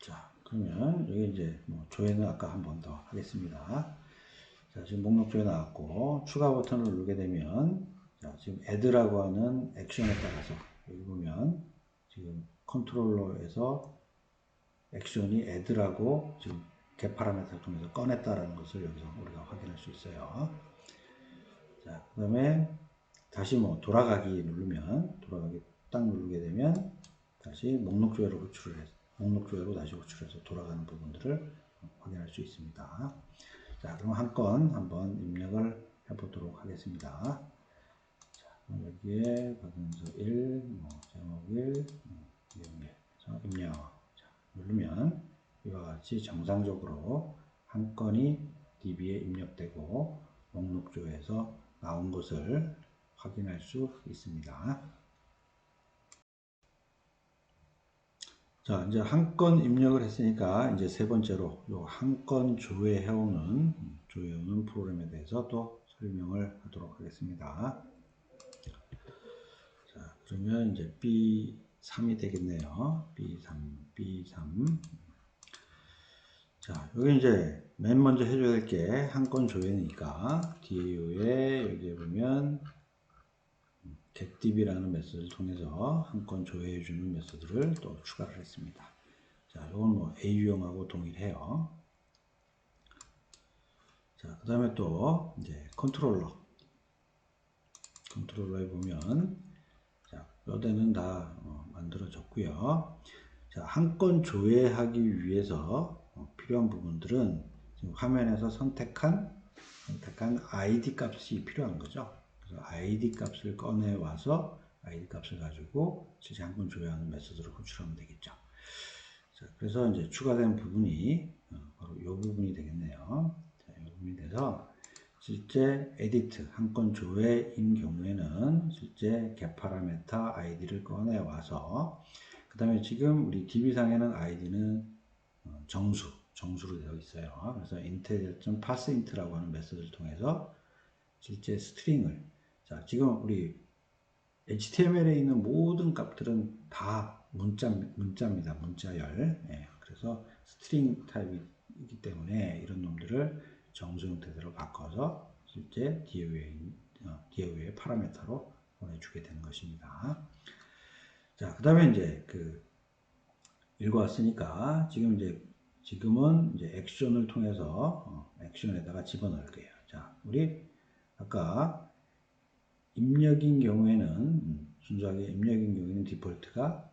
자, 그러면 여기 이제 조회는 아까 한 번 더 하겠습니다. 자, 지금 목록 조회 나왔고 추가 버튼을 누르게 되면 자, 지금 add라고 하는 액션에 따라서 여기 보면 지금 컨트롤러에서 액션이 add라고 지금 get 파라미터를 통해서 꺼냈다라는 것을 여기서 우리가 확인할 수 있어요. 자, 그 다음에 다시 돌아가기 딱 누르게 되면 다시 목록 조회로 다시 호출해서 돌아가는 부분들을 확인할 수 있습니다. 자, 그럼 한 건 한번 입력을 해보도록 하겠습니다. 자, 그럼 여기에 박은서 1, 제목 1, 내용 1. 자, 입력. 자, 누르면 이와 같이 정상적으로 한 건이 DB에 입력되고 목록 조회에서 나온 것을 확인할 수 있습니다. 자, 이제 한 건 입력을 했으니까 이제 세 번째로 요 한 건 조회해오는 프로그램에 대해서 또 설명을 하도록 하겠습니다. 자, 그러면 이제 B3이 되겠네요. B3. 자, 여기 이제 맨 먼저 해줘야 될 게 한 건 조회니까 DAO에 여기에 보면 getDB라는 메소드를 통해서 한 건 조회해주는 메소드를 또 추가를 했습니다. 자, 이건 A 유형하고 동일해요. 자, 그 다음에 또 이제 컨트롤러에 보면 자, 뼈대는 다 만들어졌고요. 자, 한 건 조회하기 위해서 필요한 부분들은 지금 화면에서 선택한 ID 값이 필요한 거죠. 그래서 ID 값을 꺼내 와서 ID 값을 가지고 실제 한 건 조회하는 메소드를 호출하면 되겠죠. 자, 그래서 이제 추가된 부분이 바로 이 부분이 되겠네요. 자, 이 부분이 돼서 실제 edit 한 건 조회인 경우에는 실제 get 파라미터 id를 꺼내 와서 그 다음에 지금 우리 DB상에는 id는 정수로 되어 있어요. 그래서 integer.parseInt라고 하는 메소드를 통해서 실제 스트링을 자, 지금 우리 HTML에 있는 모든 값들은 다 문자입니다. 문자열. 예, 그래서 스트링 타입이기 때문에 이런 놈들을 정수 형태대로 바꿔서 실제 DAO의 파라미터로 보내주게 되는 것입니다. 자, 그 다음에 이제 읽어왔으니까 지금은 이제 액션을 통해서 액션에다가 집어넣을 거예요. 자, 우리 아까 입력인 경우에는 순수하게 입력인 경우에는 디폴트가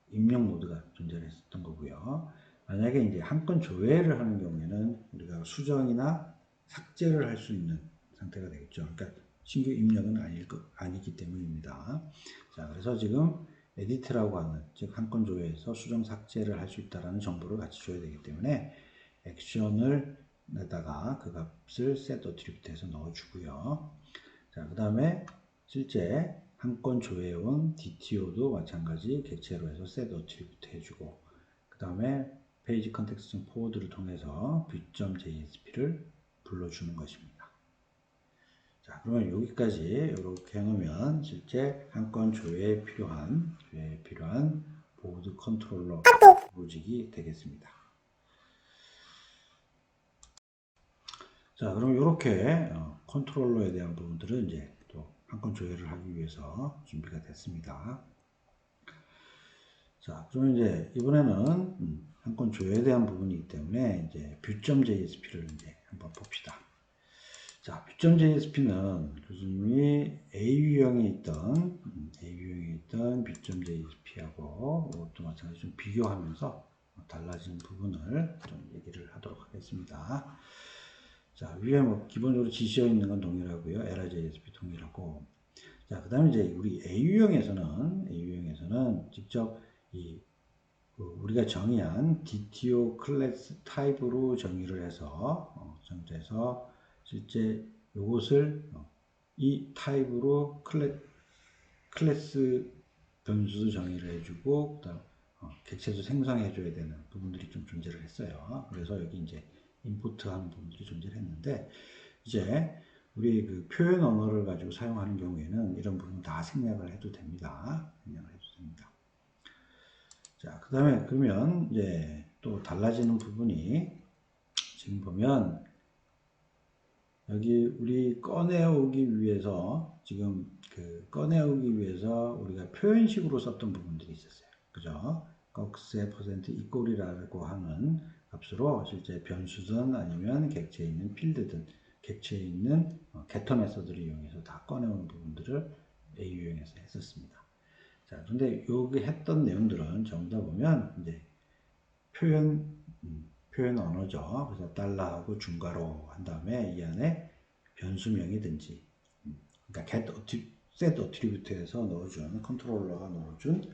입력 모드가 존재했었던 거고요. 만약에 이제 한 건 조회를 하는 경우에는 우리가 수정이나 삭제를 할 수 있는 상태가 되겠죠. 그러니까 신규 입력은 아니기 때문입니다. 자, 그래서 지금 에디트라고 하는, 즉 한 건 조회에서 수정 삭제를 할 수 있다는 정보를 같이 줘야 되기 때문에 액션을 내다가 그 값을 set attribute에서 넣어주고요. 자, 그 다음에 실제 한 건 조회해온 DTO도 마찬가지 객체로 해서 set attribute 해주고, 그 다음에 페이지 컨텍스트 포워드를 통해서 view.jsp를 불러주는 것입니다. 자, 그러면 여기까지 이렇게 해놓으면 실제 한 건 조회에 필요한 보드 컨트롤러 로직이 되겠습니다. 자, 그럼 이렇게 컨트롤러에 대한 부분들은 이제 또 한 건 조회를 하기 위해서 준비가 됐습니다. 자, 그럼 이제 이번에는 한 건 조회에 대한 부분이기 때문에 이제 view.jsp를 이제 한번 봅시다. 자, view.jsp는 교수님이 A 유형에 있던 view.jsp하고 이것도 마찬가지로 좀 비교하면서 달라진 부분을 좀 얘기를 하도록 하겠습니다. 자, 위에 뭐 기본적으로 지시어 있는 건 동일하고요. LRJSP 동일하고. 자, 그 다음에 이제 우리 A 유형에서는 직접 우리가 정의한 DTO 클래스 타입으로 정의를 해서 정의해서 실제 이것을 이 타입으로 클래스 변수도 정의를 해주고 그다음 객체도 생성해줘야 되는 부분들이 좀 존재를 했어요. 그래서 여기 이제 임포트하는 부분들이 존재를 했는데 이제 우리 그 표현 언어를 가지고 사용하는 경우에는 이런 부분 다 생략을 해도 됩니다. 생략을 해도 됩니다. 자, 그 다음에 그러면 이제 또 달라지는 부분이 지금 보면 여기 우리 꺼내오기 위해서 지금 꺼내오기 위해서 우리가 표현식으로 썼던 부분들이 있었어요. 그죠? 꺽쇠 퍼센트 이꼴이라고 하는 값으로 실제 변수든 아니면 객체에 있는 필드든 객체에 있는 게터 메서드를 이용해서 다 꺼내오는 부분들을 A 유형에서 했었습니다. 자, 그런데 여기 했던 내용들은 전부 다 보면 이제 표현 언어죠. 그래서 달러하고 중괄호 한 다음에 이 안에 변수명이든지, 그러니까 set attribute에서 넣어준 컨트롤러가 넣어준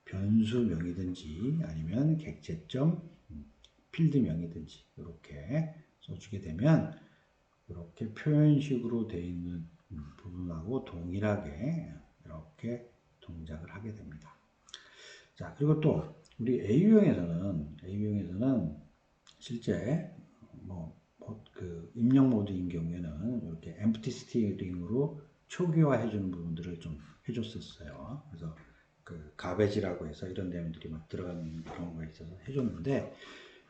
변수명이든지 아니면 객체점 필드명이든지 이렇게 써주게 되면 이렇게 표현식으로 되어 있는 부분하고 동일하게 이렇게 동작을 하게 됩니다. 자, 그리고 또 우리 A유형에서는 실제 그 입력 모드인 경우에는 이렇게 empty string으로 초기화해 주는 부분들을 좀 해줬었어요. 그래서 그 가베지라고 해서 이런 내용들이 막 들어가는 경우가 있어서 해줬는데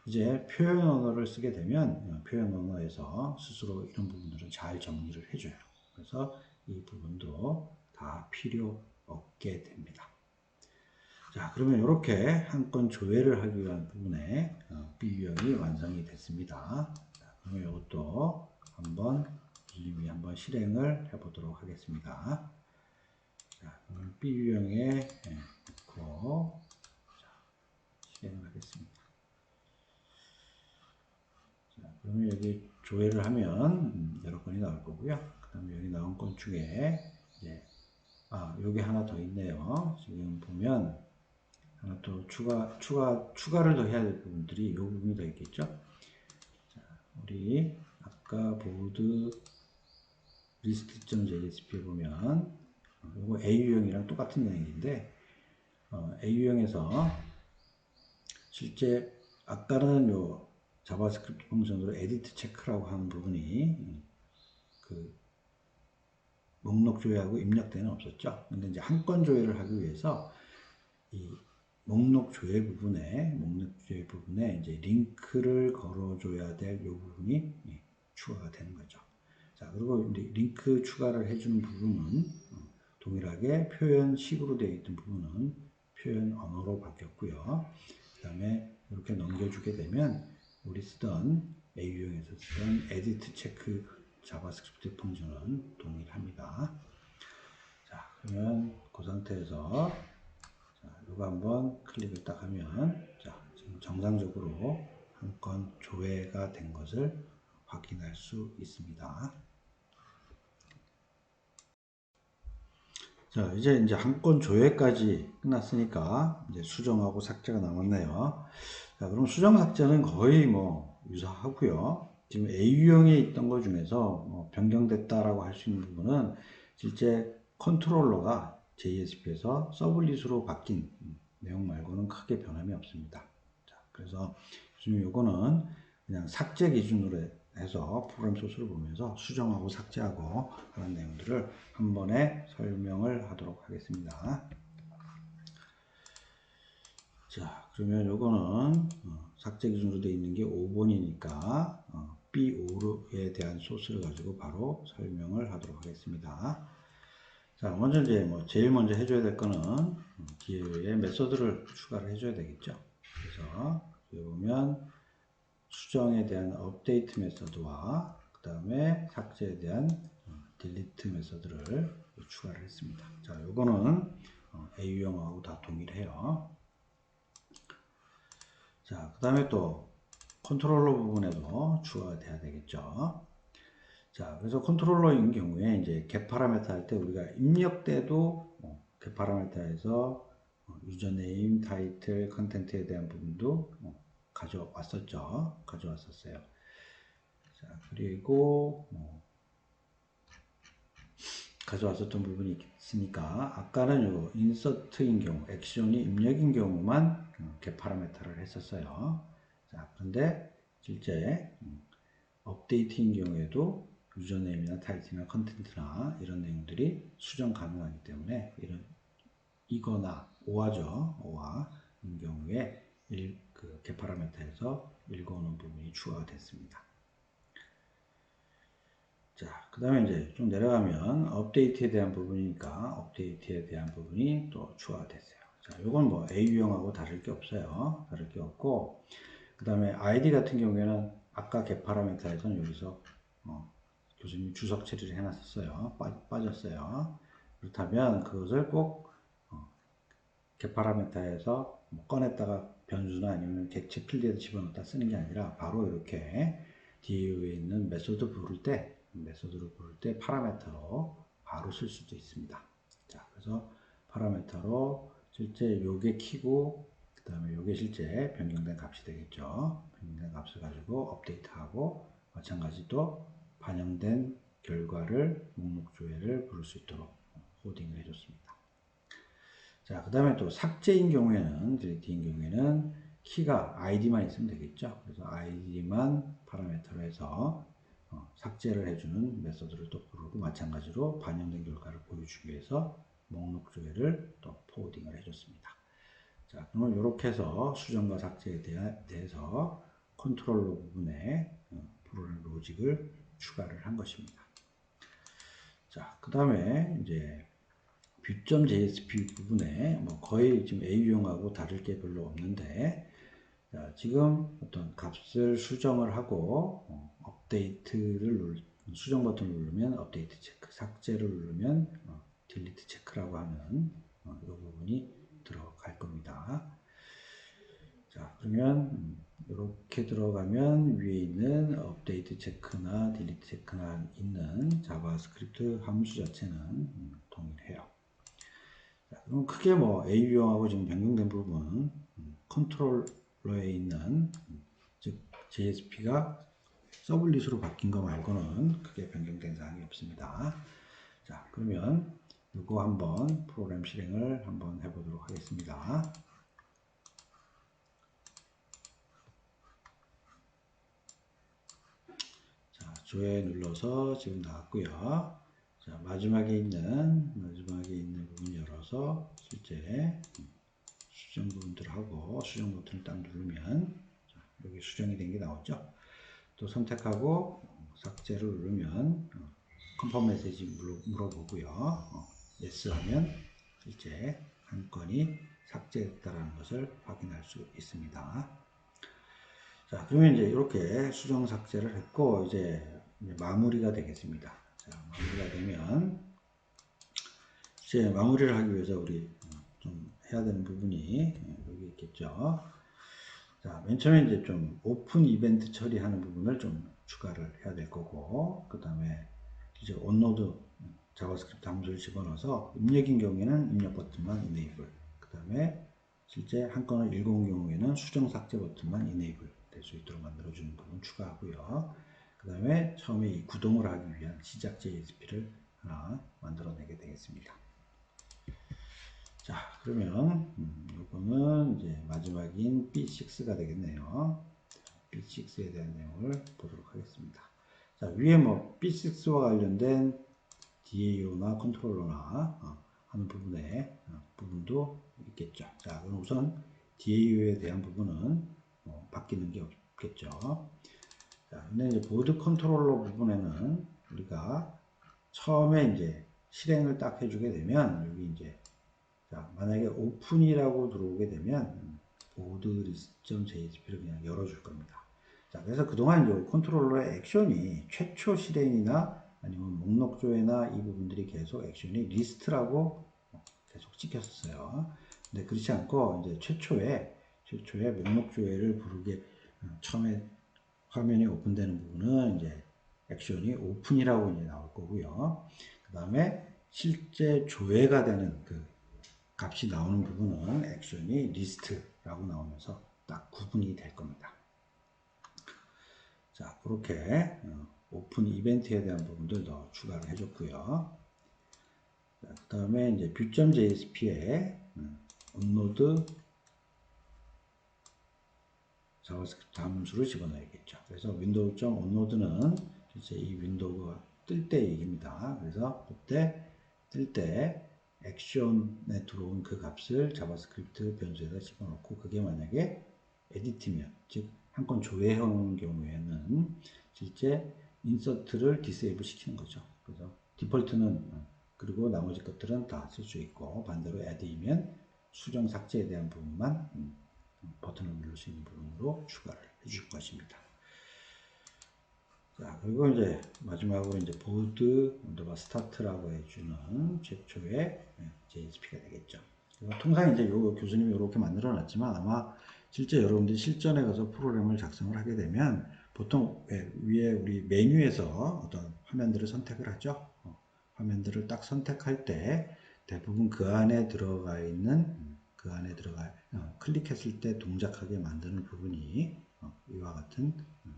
이제 표현 언어를 쓰게 되면 표현 언어에서 스스로 이런 부분들은 잘 정리를 해줘요. 그래서 이 부분도 다 필요 없게 됩니다. 자, 그러면 이렇게 한 건 조회를 하기 위한 부분에 B 유형이 완성이 됐습니다. 자, 그러면 이것도 유님이 한번 실행을 해보도록 하겠습니다. 자, 그러면 B 유형에 넣고 실행을 하겠습니다. 자, 그러면 여기 조회를 하면 여러 건이 나올 거고요. 그 다음에 여기 나온 건 중에 이제 여기 하나 더 있네요. 지금 보면 하나 또 추가를 더 해야 될 부분들이 이 부분이 더 있겠죠. 자, 우리 아까 보드 list.jsp 보면 이거 A 유형이랑 똑같은 내용인데 A 유형에서 실제 아까는 요 자바스크립트 펑션으로 edit 체크라고 하는 부분이 그 목록 조회하고 입력 때는 없었죠. 근데 이제 한 건 조회를 하기 위해서 이 목록 조회 부분에 이제 링크를 걸어줘야 될 이 부분이 추가가 되는 거죠. 자, 그리고 링크 추가를 해주는 부분은 동일하게 표현식으로 되어 있던 부분은 표현 언어로 바뀌었고요. 그 다음에 이렇게 넘겨주게 되면 우리 쓰던 A 유형에서 쓰던 edit 체크 자바스크립트 펑션은 동일합니다. 자, 그러면 그 상태에서 자, 이거 한번 클릭을 딱 하면 자, 정상적으로 한 건 조회가 된 것을 확인할 수 있습니다. 자, 이제 한 건 조회까지 끝났으니까 이제 수정하고 삭제가 남았네요. 자, 그럼 수정 삭제는 거의 뭐 유사하고요. 지금 A 유형에 있던 것 중에서 뭐 변경됐다라고 할 수 있는 부분은 실제 컨트롤러가 JSP에서 서블릿으로 바뀐 내용 말고는 크게 변함이 없습니다. 자, 그래서 지금 요거는 그냥 삭제 기준으로 해서 프로그램 소스를 보면서 수정하고 삭제하고 하는 내용들을 한 번에 설명을 하도록 하겠습니다. 자, 그러면 요거는 삭제 기준으로 되어 있는 게 5번이니까 B5에 대한 소스를 가지고 바로 설명을 하도록 하겠습니다. 자, 먼저 이제 제일 먼저 해줘야 될 거는 뒤에 메소드를 추가를 해줘야 되겠죠. 그래서 여기 보면 수정에 대한 업데이트 메소드와 그 다음에 삭제에 대한 딜리트 메소드를 추가를 했습니다. 자, 요거는 A 유형하고 다 동일해요. 자, 그 다음에 또 컨트롤러 부분에도 추가가 돼야 되겠죠. 자, 그래서 컨트롤러인 경우에 이제 get 파라메터 할 때 우리가 입력 때도 get 파라메터에서 유저네임, 타이틀, 컨텐트에 대한 부분도 가져왔었어요. 자, 그리고 가져왔었던 부분이 있으니까 아까는 요 인서트인 경우, 액션이 입력인 경우만 get 파라메터를 했었어요. 자, 그런데 실제 업데이트인 경우에도 유저네임이나 타이틀이나 컨텐츠나 이런 내용들이 수정 가능하기 때문에 이거나 오화죠. 오화인 경우에 그 get 파라메터에서 읽어오는 부분이 추가가 됐습니다. 자, 그 다음에 이제 좀 내려가면 업데이트에 대한 부분이니까 업데이트에 대한 부분이 또 추가가 됐어요. 자, 요건 뭐 A 유형하고 다를 게 없어요. 다를 게 없고, 그 다음에 ID 같은 경우에는 아까 get 파라메터에서는 여기서 교수님 주석 처리를 해놨었어요. 빠졌어요. 그렇다면 그것을 꼭 get 파라메터에서 꺼냈다가 변수나 아니면 객체 필드에 집어넣다 쓰는 게 아니라 바로 이렇게 뒤에 있는 메소드를 부를 때 파라메터로 바로 쓸 수도 있습니다. 자, 그래서 파라메터로 실제 요게 키고 그 다음에 요게 실제 변경된 값이 되겠죠. 변경된 값을 가지고 업데이트하고 마찬가지로 반영된 결과를 목록 조회를 부를 수 있도록 코딩을 해줬습니다. 자, 그 다음에 또 삭제인 경우에는, 딜리트인 경우에는 키가 id만 있으면 되겠죠. 그래서 id만 파라메터로 해서 삭제를 해주는 메소드를 또 부르고 마찬가지로 반영된 결과를 보여주기 위해서 목록 조회를 또 포워딩을 해줬습니다. 자, 그러면 이렇게 해서 수정과 삭제에 대해서 컨트롤러 부분에 프로그램 로직을 추가를 한 것입니다. 자, 그 다음에 이제 view.jsp 부분에 거의 지금 A 유형하고 다를 게 별로 없는데, 자, 지금 어떤 값을 수정을 하고 수정 버튼을 누르면 업데이트 체크, 삭제를 누르면 딜리트 체크라고 하는 이 부분이 들어갈 겁니다. 자, 그러면 이렇게 들어가면 위에 있는 업데이트 체크나 딜리트 체크나 있는 자바스크립트 함수 자체는 동일해요. 자, 그럼 크게 A 유형하고 지금 변경된 부분, 컨트롤러에 있는 즉 JSP가 서블릿으로 바뀐 거 말고는 크게 변경된 사항이 없습니다. 자, 그러면 이거 한번 프로그램 실행을 한번 해보도록 하겠습니다. 자, 조회 눌러서 지금 나왔고요. 자, 마지막에 있는 부분 열어서 실제 수정 부분들하고 수정 버튼을 딱 누르면 자, 여기 수정이 된 게 나오죠. 또 선택하고 삭제를 누르면 컨펌 메시지 물어보고요. yes 하면 실제 한 건이 삭제됐다는 것을 확인할 수 있습니다. 자, 그러면 이제 이렇게 수정 삭제를 했고 이제 마무리가 되겠습니다. 자, 마무리가 되면 이제 마무리를 하기 위해서 우리 좀 해야 되는 부분이 여기 있겠죠. 자, 맨 처음에 이제 좀 오픈 이벤트 처리하는 부분을 좀 추가를 해야 될 거고, 그 다음에 이제 온로드 자바스크립트 함수를 집어넣어서 입력인 경우에는 입력 버튼만 enable, 그 다음에 실제 한 건을 읽어온 경우에는 수정 삭제 버튼만 enable 될 수 있도록 만들어주는 부분 추가하고요. 그 다음에 처음에 이 구동을 하기 위한 시작 JSP를 하나 만들어내게 되겠습니다. 자, 그러면 이거는 이제 마지막인 B6가 되겠네요. B6에 대한 내용을 보도록 하겠습니다. 자, 위에 뭐 B6와 관련된 DAO나 컨트롤러나 하는 부분도 있겠죠. 자, 그럼 우선 DAO에 대한 부분은 바뀌는 게 없겠죠. 자, 근데 이제 보드 컨트롤러 부분에는 우리가 처음에 이제 실행을 딱 해주게 되면 여기 이제 자, 만약에 오픈이라고 들어오게 되면 보드 리스트.jsp를 그냥 열어줄 겁니다. 자, 그래서 그동안 이 컨트롤러의 액션이 최초 실행이나 아니면 목록 조회나 이 부분들이 계속 액션이 리스트라고 계속 찍혔었어요. 근데 그렇지 않고 이제 최초에 목록 조회를 부르게 처음에 화면이 오픈되는 부분은 이제 액션이 오픈이라고 이제 나올 거고요. 그 다음에 실제 조회가 되는 그 값이 나오는 부분은 액션이 리스트라고 나오면서 딱 구분이 될 겁니다. 자, 그렇게 오픈 이벤트에 대한 부분들도 추가를 해줬고요. 그 다음에 이제 view.jsp에 온로드 자바스크립트 함수를 집어넣어야겠죠. 그래서 윈도우.온로드는 이제 이 윈도우가 뜰 때 얘기입니다. 그래서 그때 뜰 때 액션에 들어온 그 값을 자바스크립트 변수에다 집어넣고 그게 만약에 에디트면 즉 한 건 조회형 경우에는 실제 인서트를 디세이블 시키는 거죠. 그래서 디폴트는 그리고 나머지 것들은 다 쓸 수 있고 반대로 add이면 수정 삭제에 대한 부분만 버튼을 누를 수 있는 부분으로 추가를 해줄 것입니다. 자, 그리고 이제 마지막으로 이제 보드 언더바 스타트라고 해주는 최초의 JSP가 되겠죠. 통상 이제 요 교수님이 이렇게 만들어 놨지만 아마 실제 여러분들이 실전에 가서 프로그램을 작성을 하게 되면 보통 위에 우리 메뉴에서 어떤 화면들을 선택을 하죠. 화면들을 딱 선택할 때 대부분 그 안에 들어가 있는 클릭했을 때 동작하게 만드는 부분이 이와 같은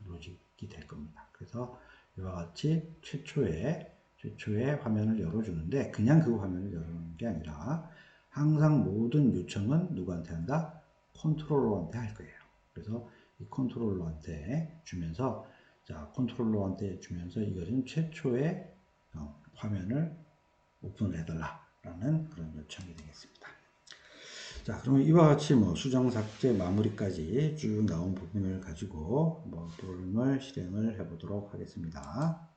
로직이 될 겁니다. 그래서 이와 같이 최초에 화면을 열어주는데 그냥 그 화면을 열어주는 게 아니라 항상 모든 요청은 누구한테 한다? 컨트롤러한테 할 거예요. 그래서 이 컨트롤러한테 주면서 이것은 최초의 화면을 오픈을 해달라라는 그런 요청이 되겠습니다. 자, 그러면 이와 같이 뭐 수정 삭제 마무리까지 쭉 나온 부분을 가지고 한번 프로그램을 실행을 해 보도록 하겠습니다.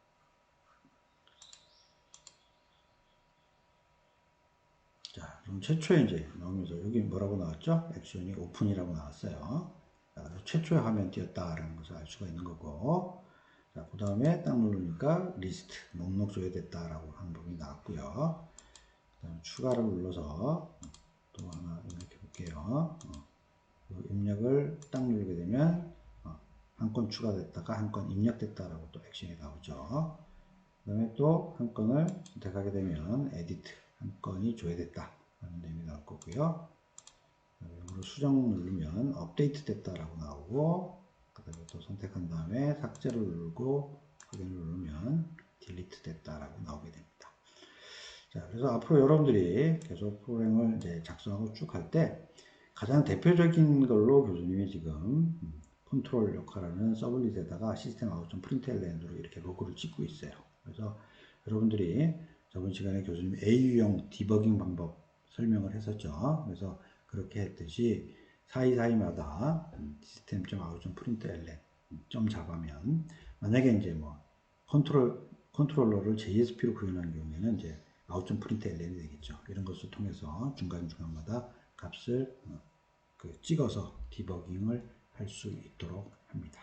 자, 그럼 최초에 이제 나오면서 여기 뭐라고 나왔죠? 액션이 오픈이라고 나왔어요. 자, 최초의 화면 띄었다라는 것을 알 수가 있는 거고, 자, 그 다음에 딱 누르니까 리스트, 목록 조회됐다라고 하는 부분이 나왔고요. 그 다음에 추가를 눌러서 또 하나 입력해 볼게요. 입력을 딱 누르게 되면 한 건 추가됐다가 한 건 입력됐다라고 또 액션이 나오죠. 그 다음에 또 한 건을 선택하게 되면 에디트 한 건이 조회됐다 라는 내용이 나올 거고요. 이거를 수정 누르면 업데이트 됐다라고 나오고 그 다음에 또 선택한 다음에 삭제를 누르고 확인을 누르면 딜리트 됐다라고 나오게 됩니다. 자, 그래서 앞으로 여러분들이 계속 프로그램을 이제 작성하고 쭉 할 때 가장 대표적인 걸로 교수님이 지금 컨트롤 역할하는 서블릿에다가 시스템 아웃 프린트LN으로 이렇게 로고를 찍고 있어요. 그래서 여러분들이 저번 시간에 교수님 AU형 디버깅 방법 설명을 했었죠. 그래서 그렇게 했듯이 사이사이마다 시스템.out.println 점 잡으면 만약에 이제 뭐 컨트롤러를 JSP로 구현한 경우에는 이제 out.println이 되겠죠. 이런 것을 통해서 중간중간마다 값을 찍어서 디버깅을 할 수 있도록 합니다.